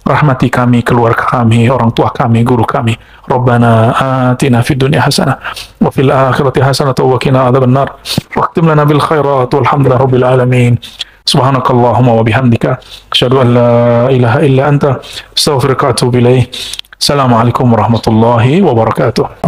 Rahmati kami, keluarga kami, orang tua kami, guru kami. Rabbana atina fid dunya hasanah wa fil akhirati hasanah wa qina adzabannar. Waqtim lana bil khairat walhamdulillahi rabbil alamin. Subhanakallahumma wa bihamdika asyhadu an la ilaha illa anta astaghfiruka wa atubu ilaik. Assalamualaikum warahmatullahi wabarakatuh.